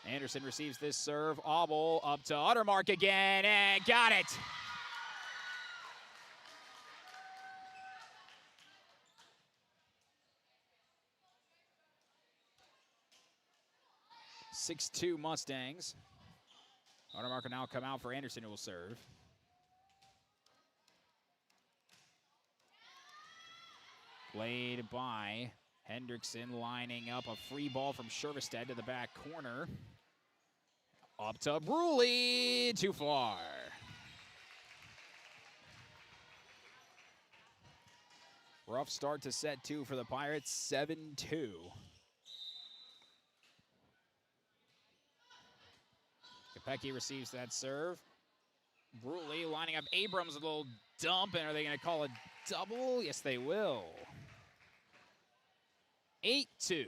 Anderson receives this serve. Auble up to Uttermark again, and got it. (6-2) Mustangs. Uttermark will now come out for Anderson, who will serve. Played by Hendrickson, lining up a free ball from Shervestead to the back corner. Up to Bruley, too far. Rough start to set 2 for the Pirates, 7-2. Kopecky receives that serve. Bruley lining up Abrams, a little dump, and are they going to call a double? Yes, they will. 8-2.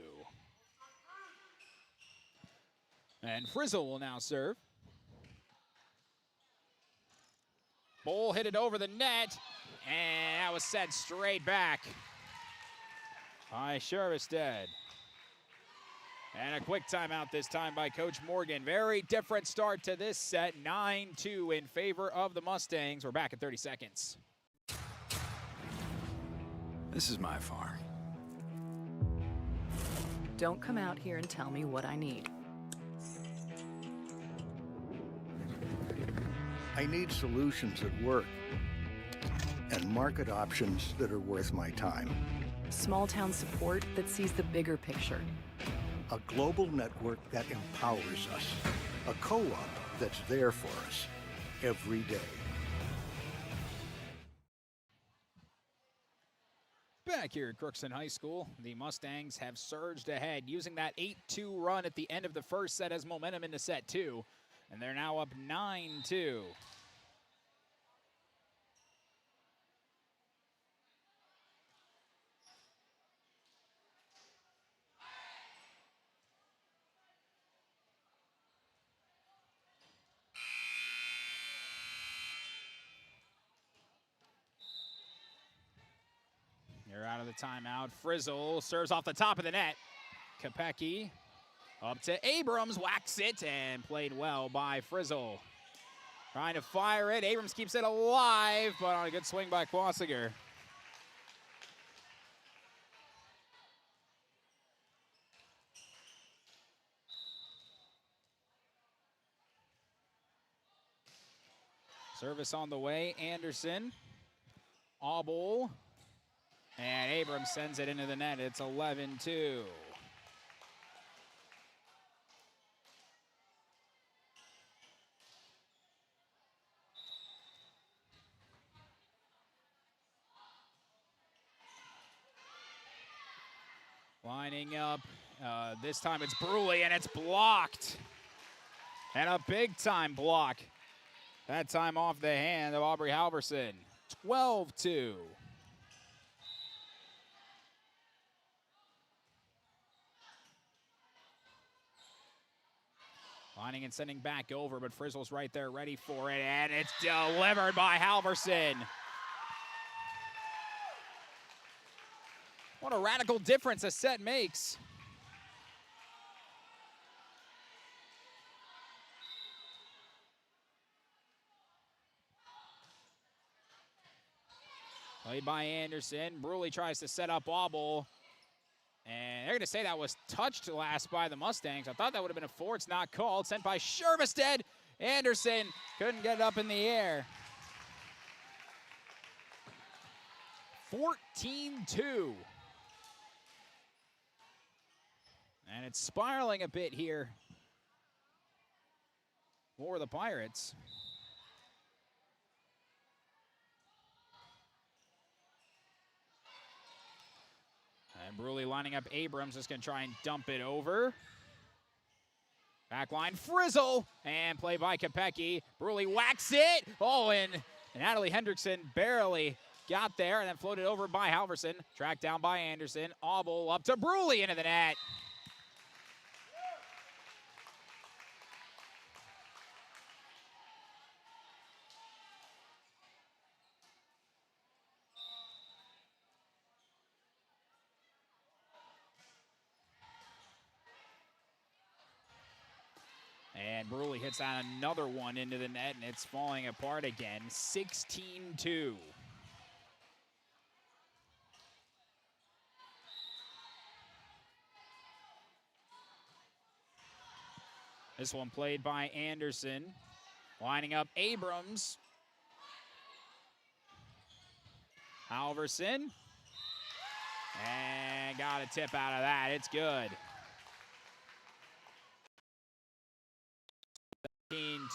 And Frizzle will now serve. Bull hit it over the net, and that was set straight back by Shervestead. And a quick timeout this time by Coach Morgan. Very different start to this set, 9-2 in favor of the Mustangs. We're back in 30 seconds. This is my farm. Don't come out here and tell me what I need. I need solutions that work and market options that are worth my time. Small town support that sees the bigger picture. A global network that empowers us. A co-op that's there for us every day. Back here at Crookston High School, the Mustangs have surged ahead, using that 8-2 run at the end of the first set as momentum into set 2. And they're now up 9-2. They're out of the timeout. Frizzle serves off the top of the net. Kopecky up to Abrams, whacks it, and played well by Frizzle. Trying to fire it. Abrams keeps it alive, but on a good swing by Quasiger. Service on the way. Anderson. Auble. And Abrams sends it into the net. It's 11-2. Lining up. This time it's Bruley, and it's blocked. And a big-time block. That time off the hand of Aubrey Halverson. 12-2. Lining and sending back over, but Frizzle's right there ready for it, and it's delivered by Halverson. What a radical difference a set makes. Played by Anderson. Bruley tries to set up Auble. And they're going to say that was touched last by the Mustangs. I thought that would have been a four. It's not called. Sent by Shervestead. Anderson couldn't get it up in the air. 14-2. And it's spiraling a bit here for the Pirates. And Bruley lining up Abrams, just going to try and dump it over. Backline Frizzle, and play by Kopecky. Bruley whacks it. Oh, and Natalie Hendrickson barely got there, and then floated over by Halverson. Tracked down by Anderson. Auble up to Bruley into the net. And Bruley hits on another one into the net, and it's falling apart again. 16-2. This one played by Anderson. Lining up Abrams. Halverson. And got a tip out of that. It's good.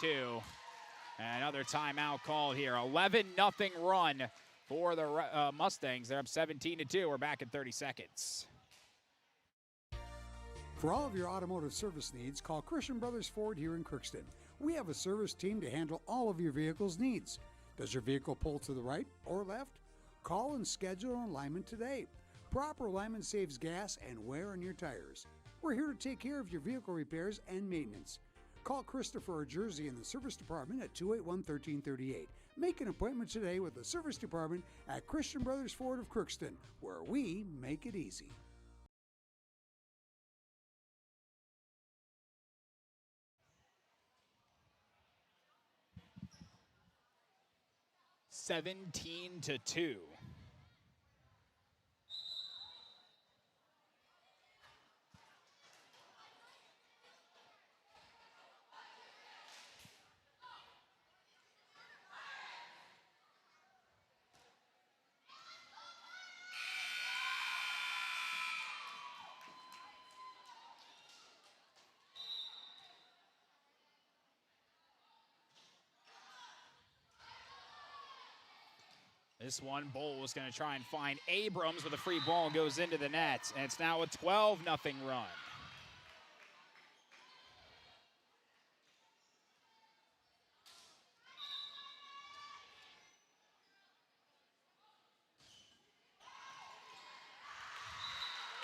2. Another timeout called here. 11-0 run for the Mustangs. They're up 17-2. We're back in 30 seconds. For all of your automotive service needs, call Christian Brothers Ford here in Crookston. We have a service team to handle all of your vehicle's needs. Does your vehicle pull to the right or left? Call and schedule an alignment today. Proper alignment saves gas and wear on your tires. We're here to take care of your vehicle repairs and maintenance. Call Christopher or Jersey in the service department at 281-1338. Make an appointment today with the service department at Christian Brothers Ford of Crookston, where we make it easy. (17-2). This one, Bowl is going to try and find Abrams with a free ball, goes into the net, and it's now a 12-0 run.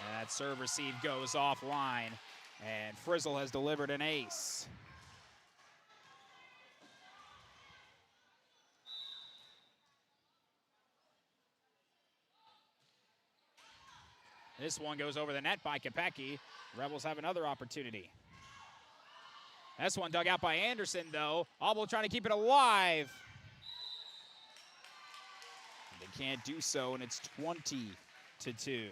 And that serve receive goes offline, and Frizzle has delivered an ace. This one goes over the net by Kopecky. Rebels have another opportunity. This one dug out by Anderson, though. Auble trying to keep it alive. They can't do so, and it's 20-2.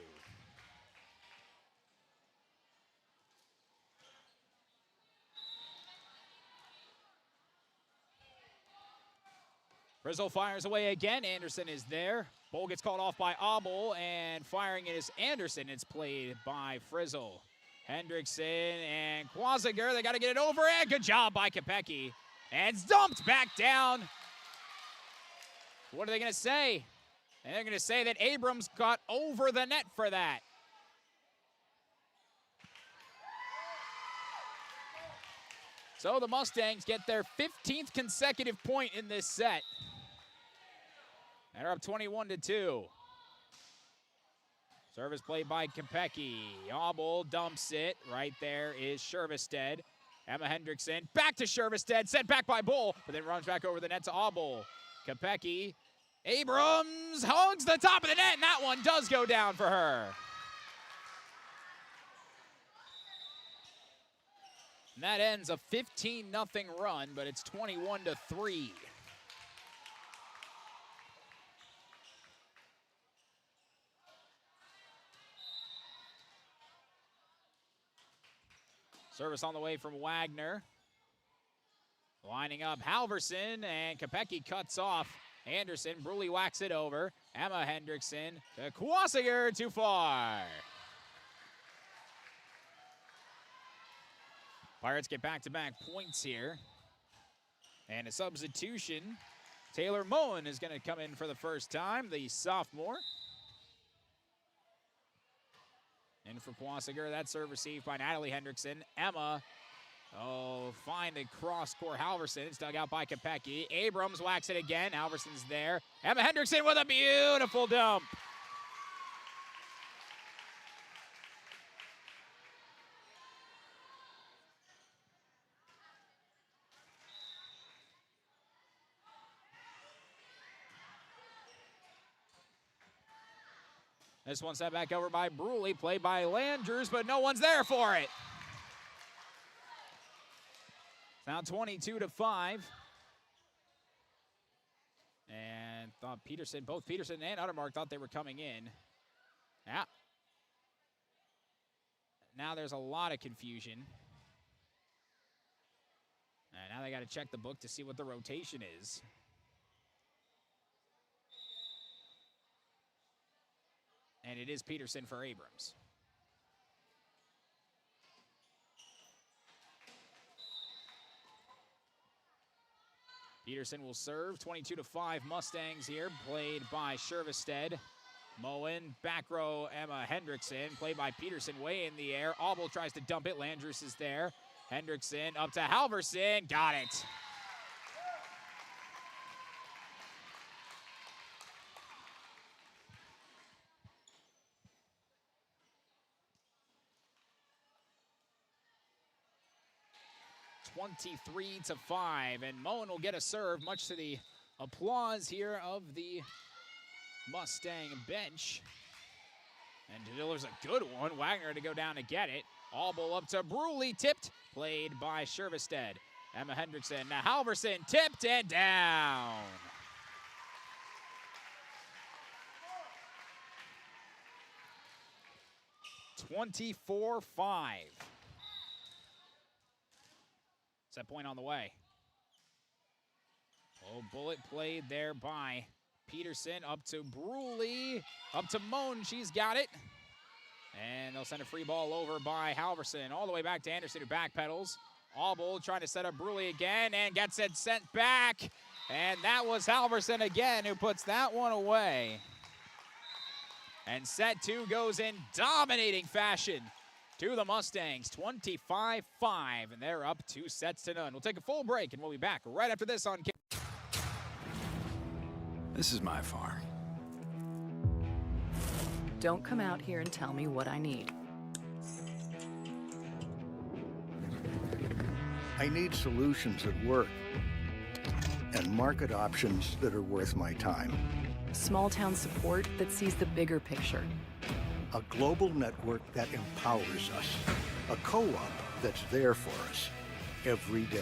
Frizzle fires away again. Anderson is there. Bowl gets called off by Auble, and firing it is Anderson. It's played by Frizzle. Hendrickson and Quasiger, they got to get it over, and good job by Kopecky. And it's dumped back down. What are they going to say? And they're going to say that Abrams got over the net for that. So the Mustangs get their 15th consecutive point in this set. They're up 21-2. Service played by Kopecky. Auble dumps it. Right there is Shervestead. Emma Hendrickson back to Shervestead. Sent back by Bull, but then runs back over the net to Auble. Kopecky Abrams hugs the top of the net, and that one does go down for her. And that ends a 15-0 run, but it's 21-3. Service on the way from Wagner. Lining up Halverson, and Kopecky cuts off Anderson. Bruley whacks it over. Emma Hendrickson to Kwasiger, too far. Pirates get back-to-back points here. And a substitution. Taylor Moen is going to come in for the first time, the sophomore. In for Kwasiger, that serve received by Natalie Hendrickson. Emma, find a cross-court Halverson. It's dug out by Kopecky. Abrams whacks it again. Halverson's there. Emma Hendrickson with a beautiful dump. This one sent back over by Bruley, played by Landers, but no one's there for it. It's now 22-5. And both Peterson and Uttermark thought they were coming in. Yeah. Now there's a lot of confusion. And now they got to check the book to see what the rotation is. And it is Peterson for Abrams. Peterson will serve. 22-5 Mustangs here, played by Shervestead. Moen, back row Emma Hendrickson, played by Peterson, way in the air. Auble tries to dump it. Landers is there. Hendrickson up to Halverson. Got it. (23-5), and Moen will get a serve, much to the applause here of the Mustang bench. And delivers a good one. Wagner to go down to get it. Auble up to Bruley, tipped, played by Shervestead. Emma Hendrickson, now Halverson, tipped and down. (24-5). Set point on the way. Bullet played there by Peterson, up to Bruley, up to Moen, she's got it. And they'll send a free ball over by Halverson, all the way back to Anderson, who backpedals. Auble trying to set up Bruley again, and gets it sent back. And that was Halverson again, who puts that one away. And set two goes in dominating fashion to the Mustangs, 25-5, and they're up 2-0. We'll take a full break, and we'll be back right after this on. This is my farm. Don't come out here and tell me what I need. I need solutions that work and market options that are worth my time. Small town support that sees the bigger picture. A global network that empowers us. A co-op that's there for us every day.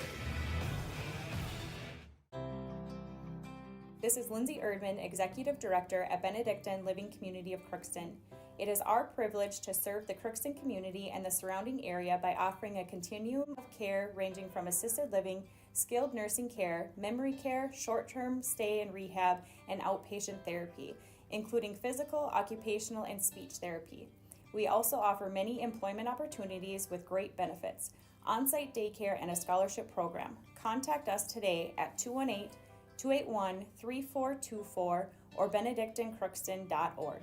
This is Lindsay Erdman, Executive Director at Benedictine Living Community of Crookston. It is our privilege to serve the Crookston community and the surrounding area by offering a continuum of care ranging from assisted living, skilled nursing care, memory care, short-term stay and rehab, and outpatient therapy, including physical, occupational, and speech therapy. We also offer many employment opportunities with great benefits, on-site daycare, and a scholarship program. Contact us today at 218-281-3424 or benedictinecrookston.org.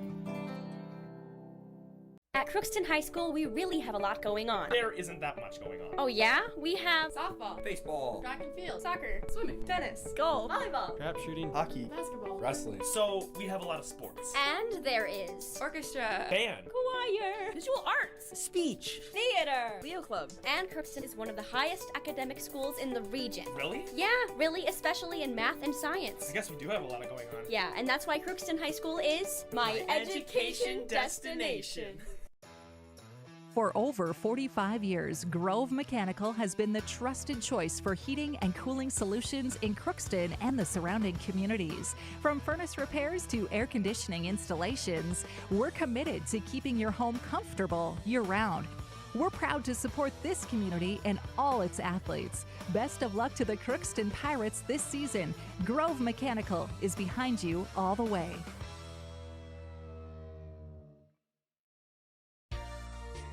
At Crookston High School, we really have a lot going on. There isn't that much going on. Oh yeah? We have softball, baseball, track and field, soccer, swimming, tennis, golf, volleyball, crap shooting, hockey, basketball, wrestling. So we have a lot of sports. And there is orchestra, band, choir, visual arts, speech, theater, Leo Club. And Crookston is one of the highest academic schools in the region. Really? Yeah, really, especially in math and science. I guess we do have a lot going on. Yeah, and that's why Crookston High School is my education destination. For over 45 years, Grove Mechanical has been the trusted choice for heating and cooling solutions in Crookston and the surrounding communities. From furnace repairs to air conditioning installations, we're committed to keeping your home comfortable year-round. We're proud to support this community and all its athletes. Best of luck to the Crookston Pirates this season. Grove Mechanical is behind you all the way.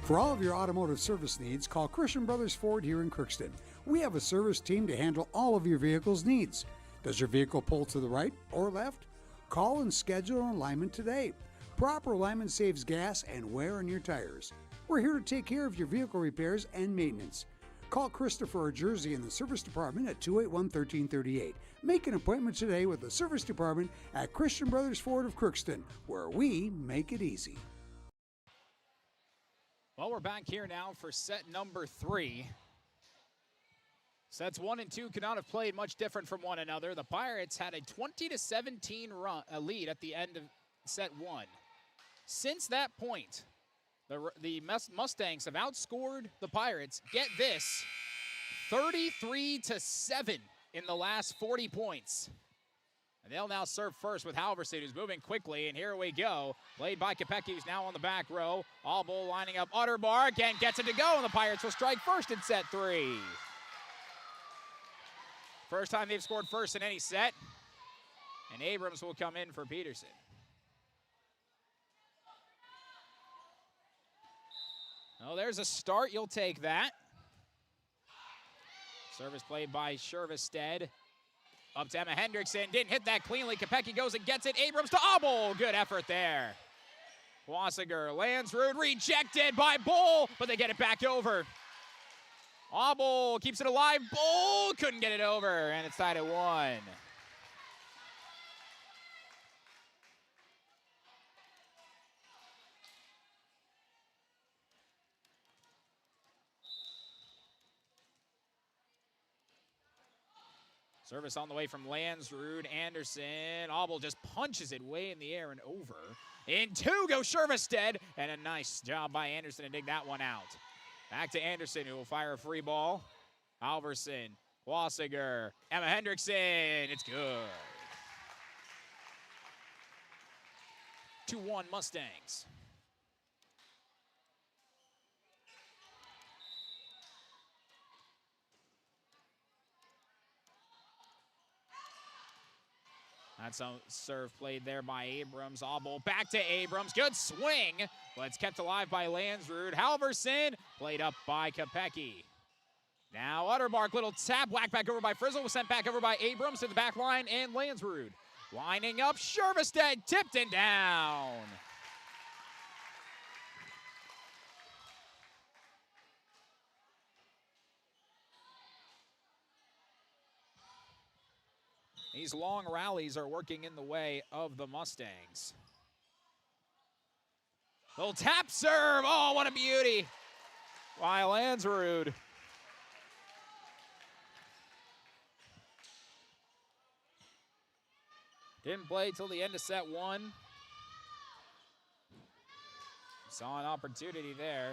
For all of your automotive service needs, call Christian Brothers Ford here in Crookston. We have a service team to handle all of your vehicle's needs. Does your vehicle pull to the right or left? Call and schedule an alignment today. Proper alignment saves gas and wear on your tires. We're here to take care of your vehicle repairs and maintenance. Call Christopher or Jersey in the service department at 281-1338. Make an appointment today with the service department at Christian Brothers Ford of Crookston, where we make it easy. Well, we're back here now for set number 3. Sets 1 and 2 could not have played much different from one another. The Pirates had a 20-17 lead at the end of set 1. Since that point, the Mustangs have outscored the Pirates, get this, 33-7 in the last 40 points. And they'll now serve first with Halverson, who's moving quickly, and here we go. Played by Kopecky, who's now on the back row. Allbull lining up Uttermark and gets it to go, and the Pirates will strike first in set 3. First time they've scored first in any set. And Abrams will come in for Peterson. Oh, there's a start. You'll take that. Service played by Shervestead. Up to Emma Hendrickson. Didn't hit that cleanly. Kopecky goes and gets it. Abrams to Obel. Good effort there. Wassiger. Landsrud rejected by Bull, but they get it back over. Obel keeps it alive. Bull couldn't get it over, and it's tied at 1. Service on the way from Landsrud. Anderson. Obel just punches it way in the air and over. In 2 goes Shervestead, and a nice job by Anderson to dig that one out. Back to Anderson, who will fire a free ball. Halverson. Wassiger. Emma Hendrickson. It's good. 2-1 Mustangs. That's a serve played there by Abrams. Obel back to Abrams. Good swing, but it's kept alive by Landsrud. Halverson played up by Kopecky. Now Uttermark, little tap, whack back over by Frizzle, was sent back over by Abrams to the back line, and Landsrud lining up. Shervestead tipped and down. These long rallies are working in the way of the Mustangs. Little tap serve. Oh, what a beauty by Landsrud. Didn't play till the end of set 1. Saw an opportunity there.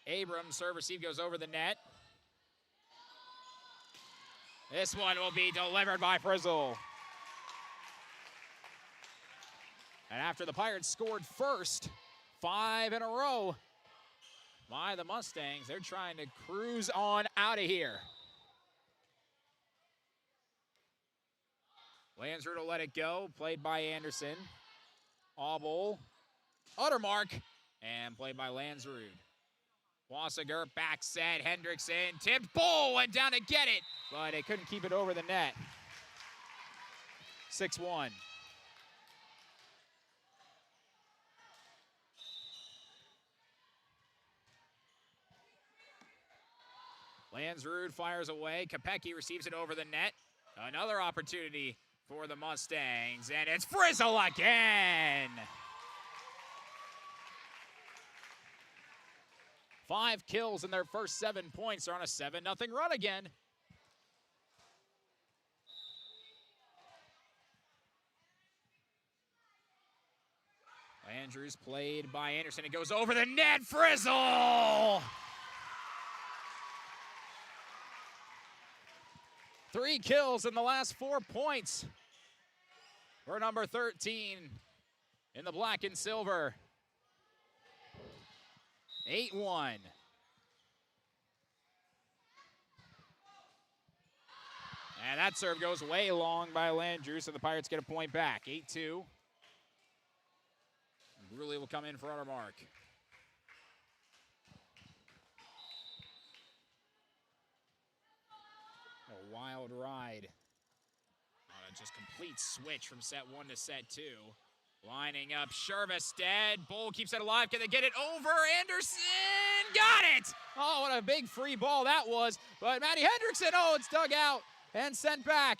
Abrams, serve receive, goes over the net. This one will be delivered by Frizzle. And after the Pirates scored first, 5 in a row by the Mustangs, they're trying to cruise on out of here. Landsrud will let it go, played by Anderson. Obel, Uttermark, and played by Landsrud. Wassiger, back set, Hendrickson, tipped, Bull went down to get it, but they couldn't keep it over the net. 6-1. Landsrud fires away. Kopecky receives it over the net. Another opportunity for the Mustangs, and it's Frizzle again! 5 kills in their first 7 points. They're on a 7-0 run again. Andrews played by Anderson. It goes over the net. Frizzle! 3 kills in the last 4 points for number 13 in the black and silver. 8-1. And that serve goes way long by Landrew, so the Pirates get a point back. 8-2. Bruley will come in for our mark. A wild ride. Just complete switch from set 1 to set 2. Lining up Shervestead. Bull keeps it alive. Can they get it over? Anderson got it! Oh, what a big free ball that was. But Matty Hendrickson, oh, it's dug out and sent back.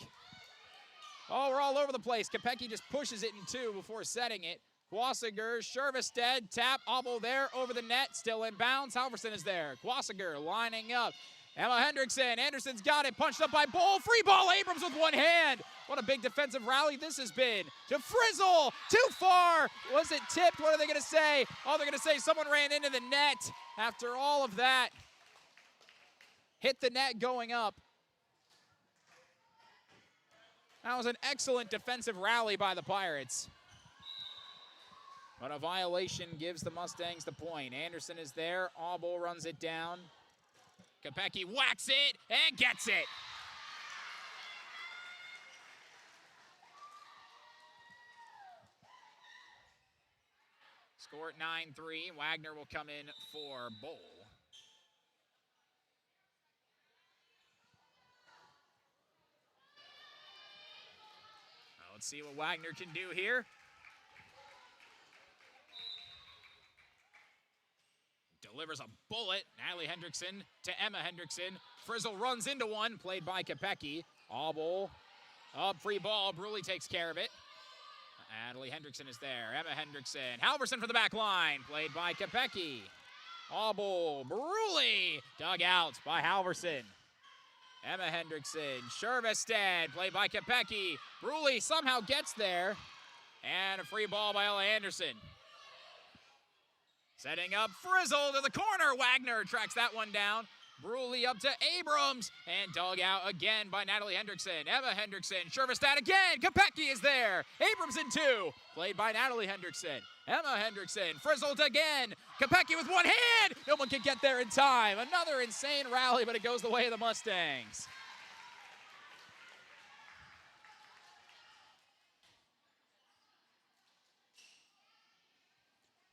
Oh, we're all over the place. Kopecky just pushes it in 2 before setting it. Quasiger, Shervestead, tap, Obel there, over the net, still in bounds. Halverson is there. Quasiger lining up. Emma Hendrickson, Anderson's got it, punched up by Bull. Free ball, Abrams with one hand. What a big defensive rally this has been. To Frizzle, too far. Was it tipped? What are they going to say? Oh, they're going to say someone ran into the net. After all of that, hit the net going up. That was an excellent defensive rally by the Pirates. But a violation gives the Mustangs the point. Anderson is there. Obel runs it down. Kopecky whacks it and gets it. Score at 9-3. Wagner will come in for Bull. Now let's see what Wagner can do here. Delivers a bullet. Natalie Hendrickson to Emma Hendrickson. Frizzle runs into one, played by Kopecky. Obel up, free ball. Bruley takes care of it. Natalie Hendrickson is there. Emma Hendrickson. Halverson for the back line, played by Kopecky. Obel, Bruley, dug out by Halverson. Emma Hendrickson. Shervestead, played by Kopecky. Bruley somehow gets there. And a free ball by Ella Anderson. Setting up Frizzle to the corner. Wagner tracks that one down. Bruley up to Abrams. And dug out again by Natalie Hendrickson. Emma Hendrickson. Shervestead again. Kopecky is there. Abrams in 2. Played by Natalie Hendrickson. Emma Hendrickson. Frizzled again. Kopecky with one hand. No one can get there in time. Another insane rally, but it goes the way of the Mustangs.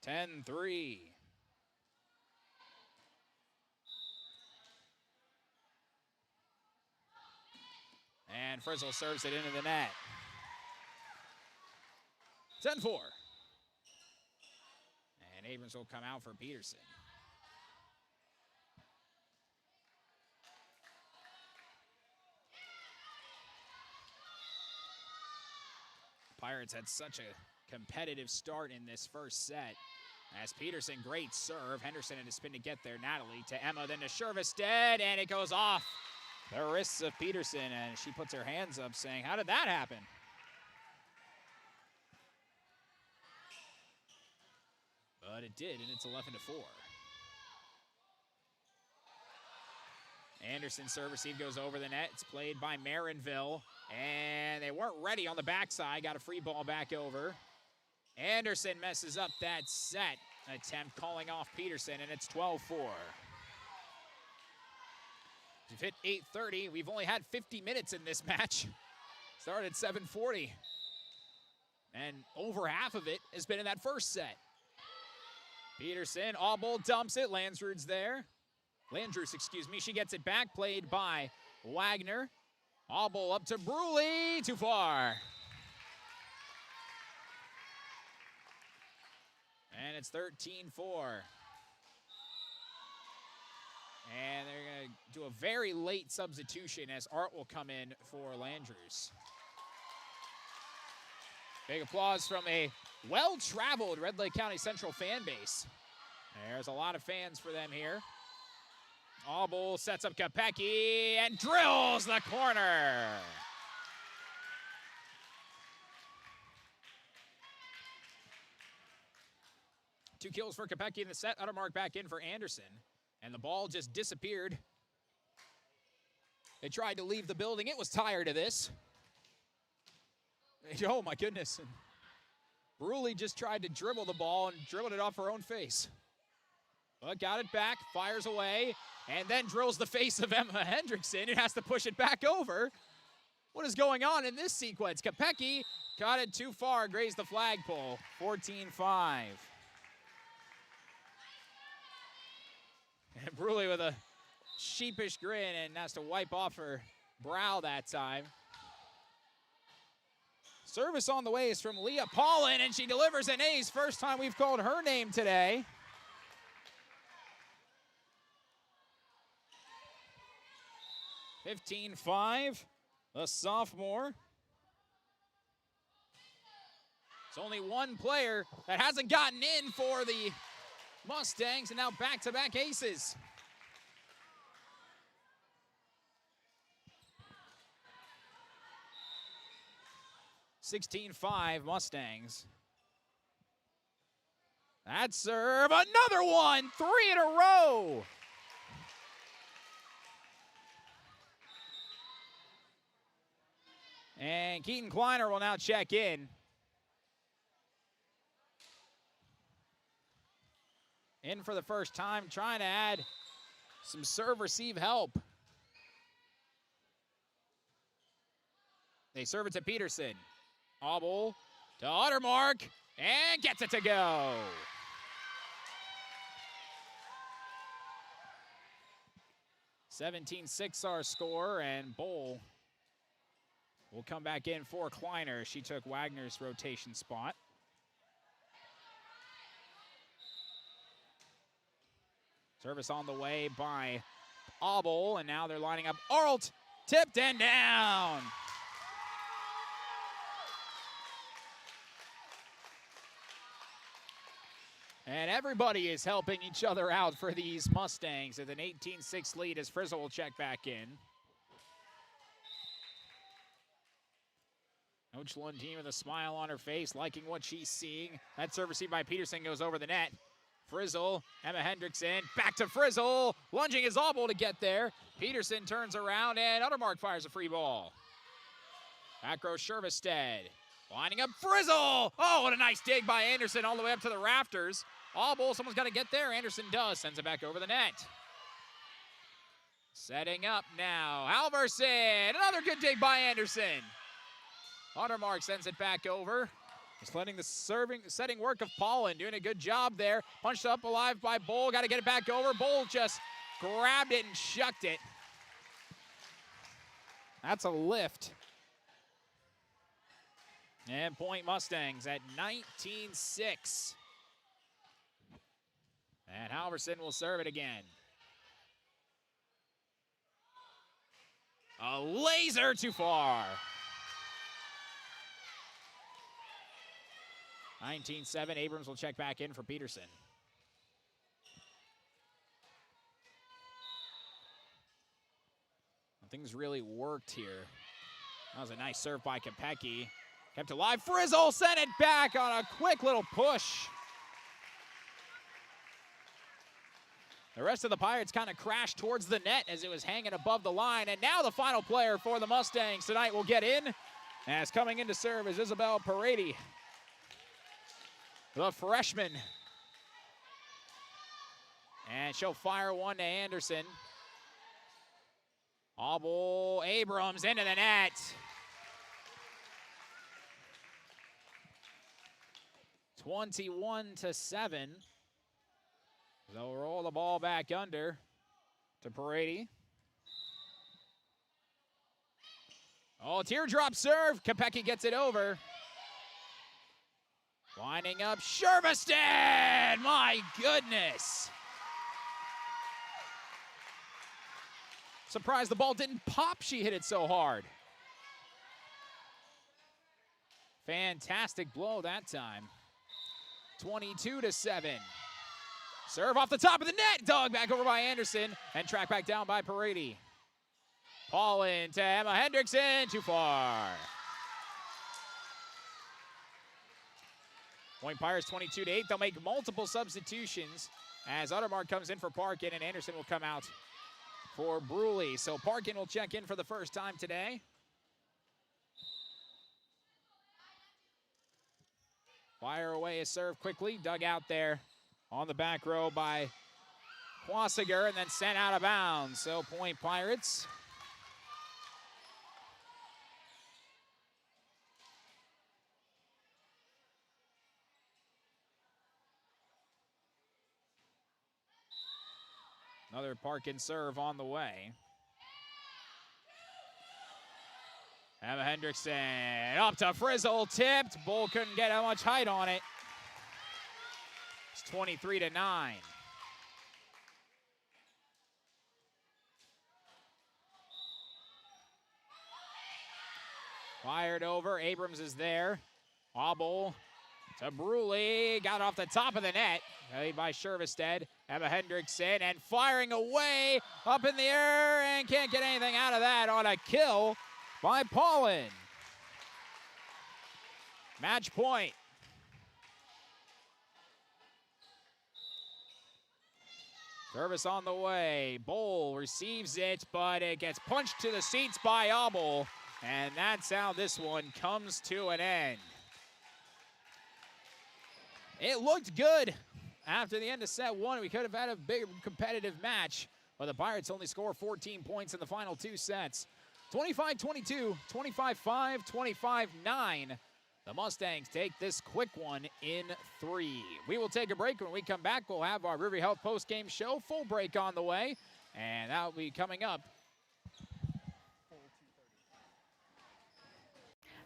(10-3). And Frizzle serves it into the net. 10-4. And Abrams will come out for Peterson. Pirates had such a competitive start in this first set. As Peterson, great serve. Henderson had to spin to get there. Natalie to Emma, then to Shervestead, and it goes off the wrists of Peterson, and she puts her hands up saying, how did that happen? But it did, and it's 11-4. Anderson serve receive goes over the net. It's played by Marinville, and they weren't ready on the backside. Got a free ball back over. Anderson messes up that set attempt, calling off Peterson, and it's 12-4. We've hit 8:30. We've only had 50 minutes in this match. Started at 7:40. And over half of it has been in that first set. Peterson, Obel dumps it. Landrews there. Landrews, excuse me. She gets it back, played by Wagner. Obel up to Bruley. Too far. And it's 13-4. And they're going to do a very late substitution as Art will come in for Landrews. Big applause from a well-traveled Red Lake County Central fan base. There's a lot of fans for them here. Auble sets up Kopecky and drills the corner. Two kills for Kopecky in the set. Uttermark back in for Anderson. And the ball just disappeared. They tried to leave the building. It was tired of this. Oh, my goodness. And Bruley just tried to dribble the ball and dribbled it off her own face. But got it back, fires away, and then drills the face of Emma Hendrickson, who has to push it back over. What is going on in this sequence? Kopecky got it too far, grazed the flagpole. 14-5. And Bruley with a sheepish grin and has to wipe off her brow that time. Service on the way is from Leah Paulin, and she delivers an ace. First time we've called her name today. (15-5), the sophomore. It's only one player that hasn't gotten in for the Mustangs, and now back-to-back aces. (16-5) Mustangs. That serve, another one, 3 in a row. And Keaton Kleiner will now check in. In for the first time, trying to add some serve-receive help. They serve it to Peterson. Auble to Uttermark, and gets it to go. (17-6) our score, and Bowl will come back in for Kleiner. She took Wagner's rotation spot. Service on the way by Auble, and now they're lining up. Arlt tipped and down. And everybody is helping each other out for these Mustangs with an 18-6 lead as Frizzle will check back in. Coach Lundine with a smile on her face, liking what she's seeing. That serve received by Peterson goes over the net. Frizzle, Emma Hendrickson, back to Frizzle. Lunging is Auble to get there. Peterson turns around, and Uttermark fires a free ball. Back row Shervestead. Lining up Frizzle. Oh, what a nice dig by Anderson all the way up to the rafters. Auble, someone's got to get there. Anderson does, sends it back over the net. Setting up now, Halverson. Another good dig by Anderson. Uttermark sends it back over. Just letting the setting work of Paulin, doing a good job there. Punched up alive by Bowl, got to get it back over. Bowl just grabbed it and shucked it. That's a lift. And point Mustangs at 19-6. And Halverson will serve it again. A laser too far. 19-7, Abrams will check back in for Peterson. Things really worked here. That was a nice serve by Kopecky. Kept it alive. Frizzle sent it back on a quick little push. The rest of the Pirates kind of crashed towards the net as it was hanging above the line. And now the final player for the Mustangs tonight will get in. As coming in to serve is Isabel Parady, the freshman. And she'll fire one to Anderson. Auble, Abrams into the net. 21-7. They'll roll the ball back under to Parady. Oh, teardrop serve. Kopecky gets it over. Winding up Shervestead. My goodness. Surprised the ball didn't pop. She hit it so hard. Fantastic blow that time. 22-7. Serve off the top of the net. Dug back over by Anderson and tracked back down by Parady. Paulin to Emma Hendrickson. Too far. Point Pirates 22-8. They'll make multiple substitutions as Uttermark comes in for Parkin and Anderson will come out for Bruley. So Parkin will check in for the first time today. Fire away a serve quickly. Dug out there on the back row by Quasiger and then sent out of bounds. So Point Pirates. Another Parkin serve on the way. Emma Hendrickson up to Frizzle, tipped. Bull couldn't get how much height on it. It's 23-9. Fired over, Abrams is there. Wobble to Bruley, got off the top of the net. Played by Shervestead. Emma Hendrickson and firing away up in the air and can't get anything out of that on a kill by Paulin. Match point. Service on the way. Bowl receives it, but it gets punched to the seats by Obel. And that's how this one comes to an end. It looked good after the end of set one. We could have had a big competitive match, but the Pirates only score 14 points in the final two sets. 25-22, 25-5, 25-9. The Mustangs take this quick one in 3. We will take a break. When we come back, we'll have our River Health post-game show. Full break on the way, and that will be coming up.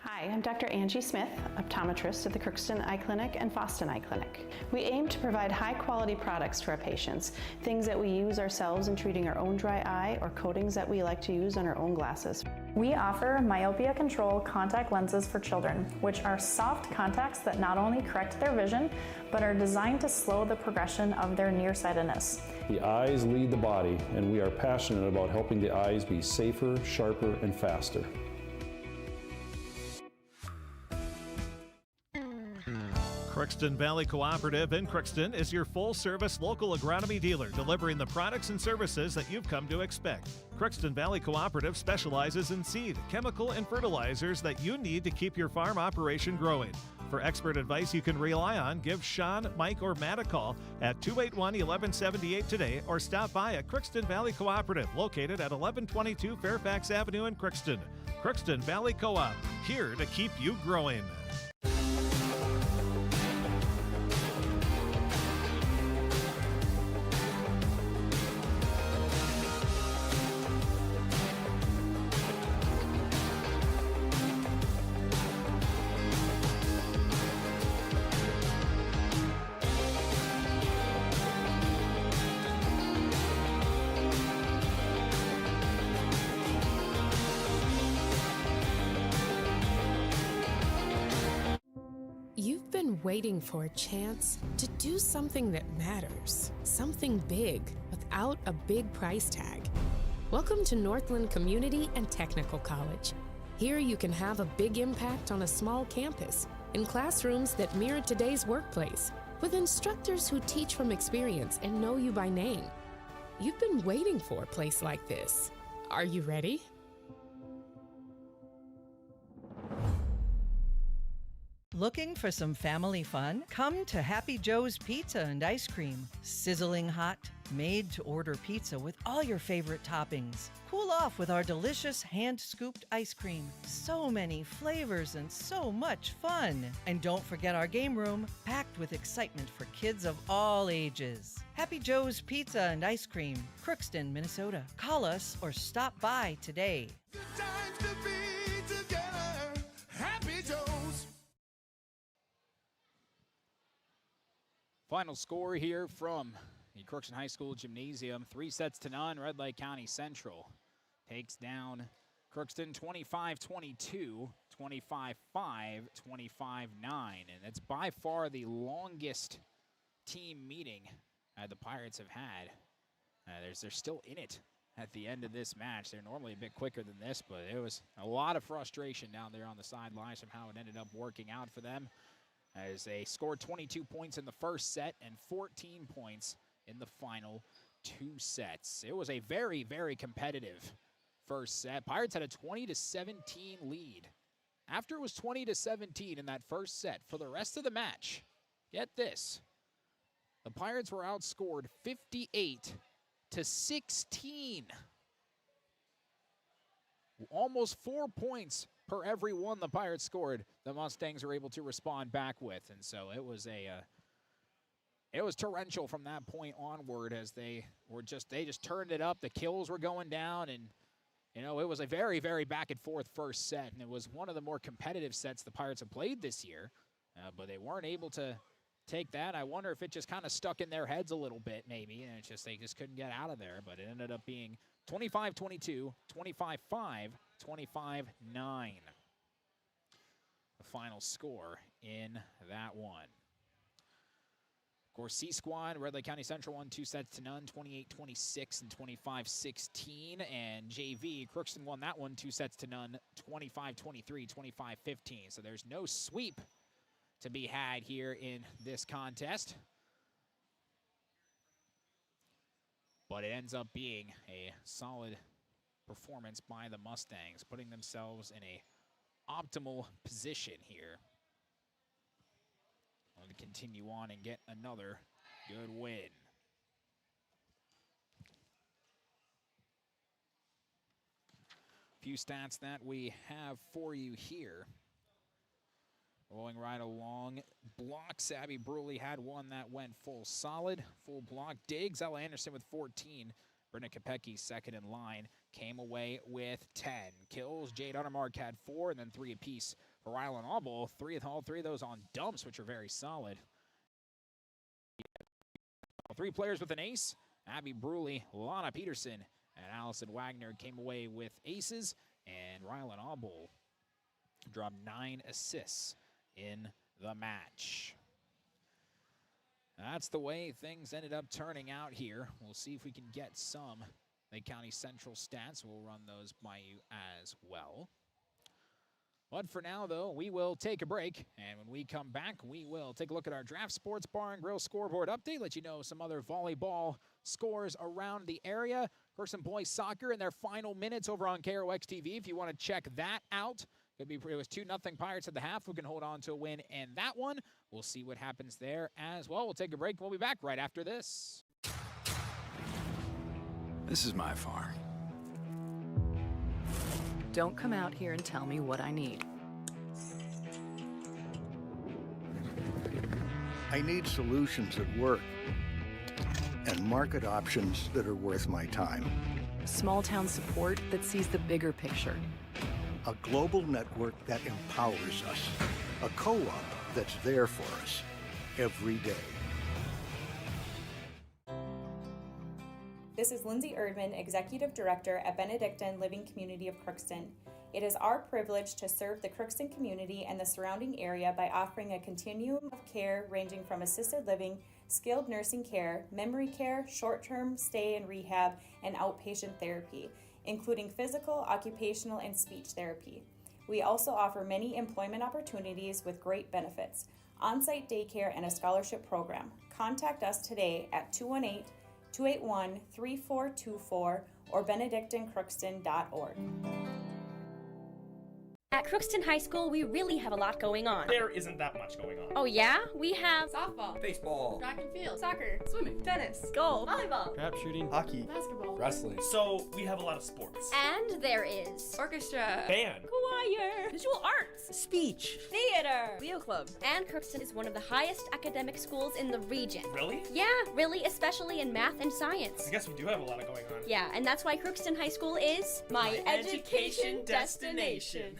Hi, I'm Dr. Angie Smith, optometrist at the Crookston Eye Clinic and Foston Eye Clinic. We aim to provide high-quality products to our patients, things that we use ourselves in treating our own dry eye or coatings that we like to use on our own glasses. We offer myopia control contact lenses for children, which are soft contacts that not only correct their vision, but are designed to slow the progression of their nearsightedness. The eyes lead the body, and we are passionate about helping the eyes be safer, sharper, and faster. Crookston Valley Cooperative in Crookston is your full-service local agronomy dealer, delivering the products and services that you've come to expect. Crookston Valley Cooperative specializes in seed, chemical, and fertilizers that you need to keep your farm operation growing. For expert advice you can rely on, give Sean, Mike, or Matt a call at 281-1178 today or stop by at Crookston Valley Cooperative, located at 1122 Fairfax Avenue in Crookston. Crookston Valley Co-op, here to keep you growing. You've been waiting for a chance to do something that matters, something big without a big price tag. Welcome to Northland Community and Technical College. Here you can have a big impact on a small campus, in classrooms that mirror today's workplace, with instructors who teach from experience and know you by name. You've been waiting for a place like this. Are you ready? Looking for some family fun? Come to Happy Joe's Pizza and Ice Cream. Sizzling hot, made-to-order pizza with all your favorite toppings. Cool off with our delicious hand-scooped ice cream. So many flavors and so much fun. And don't forget our game room, packed with excitement for kids of all ages. Happy Joe's Pizza and Ice Cream, Crookston, Minnesota. Call us or stop by today. Times to be together. Happy Joe's. Final score here from the Crookston High School Gymnasium, 3-0, Red Lake County Central. takes down Crookston 25-22, 25-5, 25-9. And it's by far the longest team meeting the Pirates have had. They're still in it at the end of this match. They're normally a bit quicker than this, but it was a lot of frustration down there on the sidelines from how it ended up working out for them, as they scored 22 points in the first set and 14 points in the final 2 sets. It was a very, very competitive first set. Pirates had a 20-17 lead. After it was 20-17 in that first set, for the rest of the match, get this, the Pirates were outscored 58-16. Almost 4 points per every one the Pirates scored, the Mustangs were able to respond back with. And so it was it was torrential from that point onward, as they just turned it up. The kills were going down, and you know, it was a very, very back and forth first set, and it was one of the more competitive sets the Pirates have played this year, but they weren't able to take that. I wonder if it just kind of stuck in their heads a little bit, maybe, and it's just they just couldn't get out of there. But it ended up being 25-22, 25-5, 25-9. The final score in that one. Of course, C Squad, Red Lake County Central won 2 sets to none, 28-26 and 25-16. And JV, Crookston won that one 2 sets to none, 25-23, 25-15. So there's no sweep to be had here in this contest. But it ends up being a solid performance by the Mustangs, putting themselves in a optimal position here. Want to continue on and get another good win. Few stats that we have for you here. Rolling right along. Blocks, Abby Bruley had one that went full solid. Full block. Diggs, Ella Anderson with 14. Brenda Kopecky, second in line, came away with 10. Kills, Jade Untermark had 4, and then 3 apiece for Rylan Auble. All three of those on dumps, which are very solid. 3 players with an ace. Abby Bruley, Lana Peterson, and Allison Wagner came away with aces. And Rylan Auble dropped 9 assists in the match. That's the way things ended up turning out here. We'll see if we can get some Lake County Central stats. We'll run those by you as well. But for now, though, we will take a break. And when we come back, we will take a look at our Draft Sports Bar and Grill scoreboard update, let you know some other volleyball scores around the area. Crookston boys soccer in their final minutes over on KROX TV. If you want to check that out, it was 2-0 Pirates at the half. We can hold on to a win in that one. We'll see what happens there as well. We'll take a break. We'll be back right after this. This is my farm. Don't come out here and tell me what I need. I need solutions that work and market options that are worth my time. Small town support that sees the bigger picture. A global network that empowers us. A co-op that's there for us every day. This is Lindsay Erdman, Executive Director at Benedictine Living Community of Crookston. It is our privilege to serve the Crookston community and the surrounding area by offering a continuum of care ranging from assisted living, skilled nursing care, memory care, short-term stay and rehab, and outpatient therapy, including physical, occupational, and speech therapy. We also offer many employment opportunities with great benefits, on-site daycare, and a scholarship program. Contact us today at 218-281-3424 or benedictinecrookston.org. At Crookston High School, we really have a lot going on. There isn't that much going on. Oh yeah? We have softball, baseball, track and field, soccer, swimming, tennis, golf, volleyball, trap shooting, hockey, basketball, wrestling. So we have a lot of sports. And there is orchestra, band, choir, visual arts, speech, theater, Leo Club. And Crookston is one of the highest academic schools in the region. Really? Yeah, really, especially in math and science. I guess we do have a lot going on. Yeah, and that's why Crookston High School is my education destination.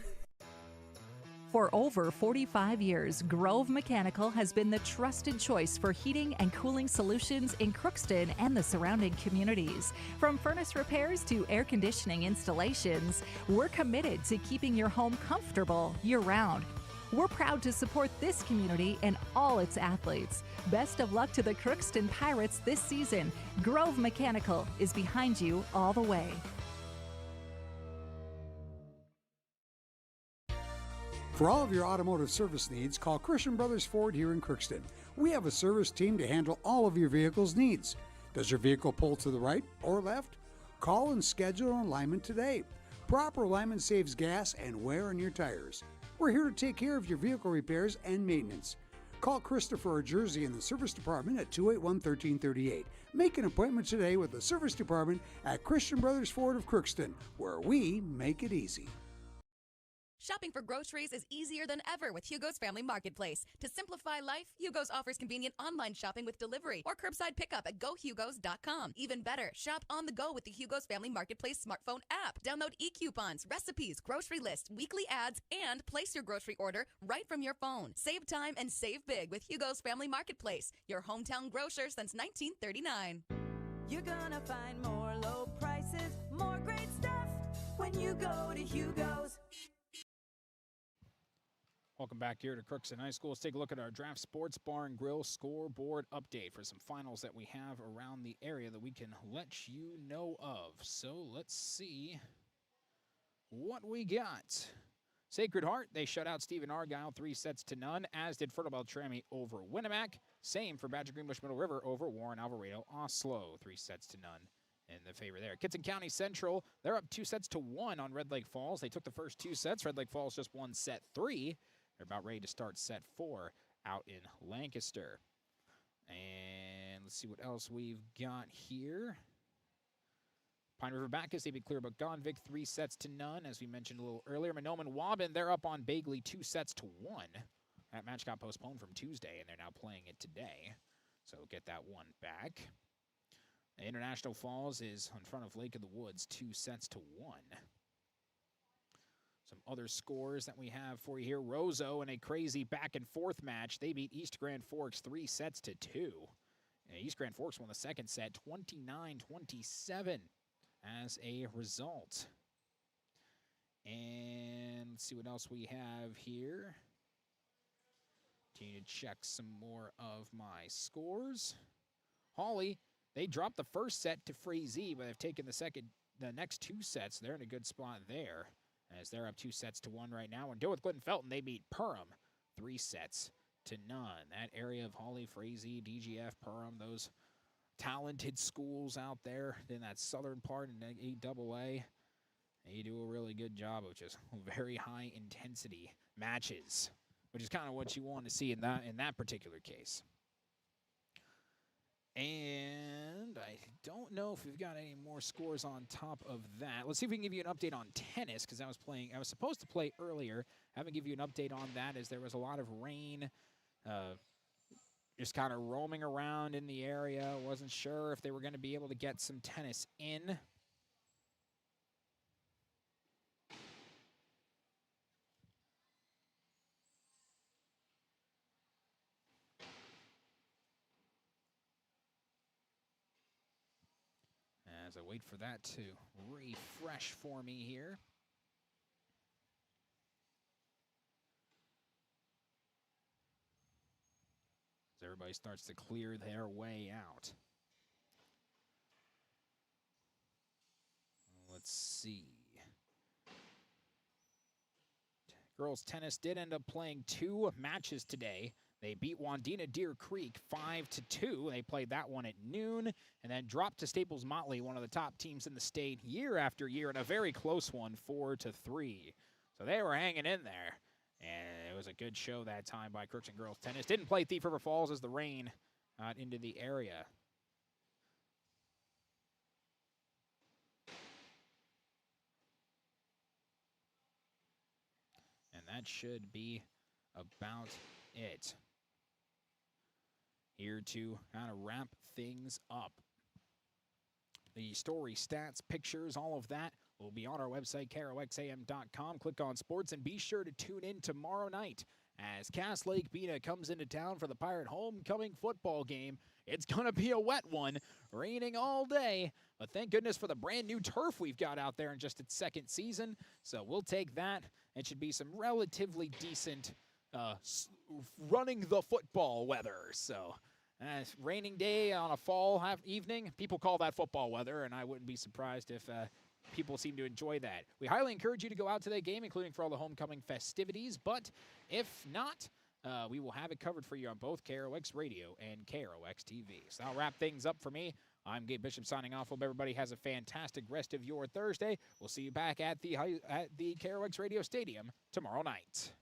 For over 45 years, Grove Mechanical has been the trusted choice for heating and cooling solutions in Crookston and the surrounding communities. From furnace repairs to air conditioning installations, we're committed to keeping your home comfortable year-round. We're proud to support this community and all its athletes. Best of luck to the Crookston Pirates this season. Grove Mechanical is behind you all the way. For all of your automotive service needs, call Christian Brothers Ford here in Crookston. We have a service team to handle all of your vehicle's needs. Does your vehicle pull to the right or left? Call and schedule an alignment today. Proper alignment saves gas and wear on your tires. We're here to take care of your vehicle repairs and maintenance. Call Christopher or Jersey in the service department at 281-1338. Make an appointment today with the service department at Christian Brothers Ford of Crookston, where we make it easy. Shopping for groceries is easier than ever with Hugo's Family Marketplace. To simplify life, Hugo's offers convenient online shopping with delivery or curbside pickup at gohugos.com. Even better, shop on the go with the Hugo's Family Marketplace smartphone app. Download e-coupons, recipes, grocery lists, weekly ads, and place your grocery order right from your phone. Save time and save big with Hugo's Family Marketplace, your hometown grocer since 1939. You're gonna find more low prices, more great stuff when you go to Hugo's. Welcome back here to Crookston High School. Let's take a look at our Draft Sports Bar and Grill scoreboard update for some finals that we have around the area that we can let you know of. So let's see what we got. Sacred Heart, they shut out Stephen Argyle 3-0, as did Fertile Beltrami over Winnemac. Same for Badger Greenbush Middle River over Warren Alvarado Oslo, 3-0 in the favor there. Kitson County Central, they're up 2-1 on Red Lake Falls. They took the first 2 sets. Red Lake Falls just won set 3. They're about ready to start set 4 out in Lancaster. And let's see what else we've got here. Pine River Bacchus, they beat Clearbrook Gonvic 3-0, as we mentioned a little earlier. Monoman Waubun, they're up on Bagley 2-1. That match got postponed from Tuesday, and they're now playing it today. So get that one back. International Falls is in front of Lake of the Woods 2-1. Some other scores that we have for you here. Roseau in a crazy back-and-forth match. They beat East Grand Forks 3-2. And East Grand Forks won the second set 29-27 as a result. And let's see what else we have here. Continue to check some more of my scores. Hawley, they dropped the first set to Frazee, but they've taken the next 2 sets. They're in a good spot there, as they're up 2-1 right now. And Dilworth Clinton Felton, they beat Perham 3-0. That area of Hawley, Frazee, DGF, Perham, those talented schools out there in that southern part in AAA, they do a really good job of just very high intensity matches, which is kind of what you want to see in that particular case. And I don't know if we've got any more scores on top of that. Let's see if we can give you an update on tennis, because I was supposed to play earlier. I haven't given you an update on that, as there was a lot of rain just kind of roaming around in the area. Wasn't sure if they were going to be able to get some tennis in. As I wait for that to refresh for me here. As everybody starts to clear their way out. Let's see. Girls tennis did end up playing 2 matches today. They beat Wandina Deer Creek 5-2. They played that one at noon, and then dropped to Staples Motley, one of the top teams in the state year after year, in a very close one, 4-3. So they were hanging in there, and it was a good show that time by Crookston Girls Tennis. Didn't play Thief River Falls as the rain got into the area. And that should be about it. Here to kind of wrap things up. The story, stats, pictures, all of that will be on our website, KROXAM.com. Click on sports and be sure to tune in tomorrow night as Cass Lake Bena comes into town for the Pirate homecoming football game. It's going to be a wet one, raining all day, but thank goodness for the brand new turf we've got out there in just its second season. So we'll take that. It should be some relatively decent running the football weather. So raining day on a fall evening, people call that football weather, and I wouldn't be surprised if people seem to enjoy that. We highly encourage you to go out to that game, including for all the homecoming festivities, but if not, we will have it covered for you on both KROX Radio and KROX TV. So that'll wrap things up for me. I'm Gabe Bishop signing off. Hope everybody has a fantastic rest of your Thursday. We'll see you back at the KROX Radio Stadium tomorrow night.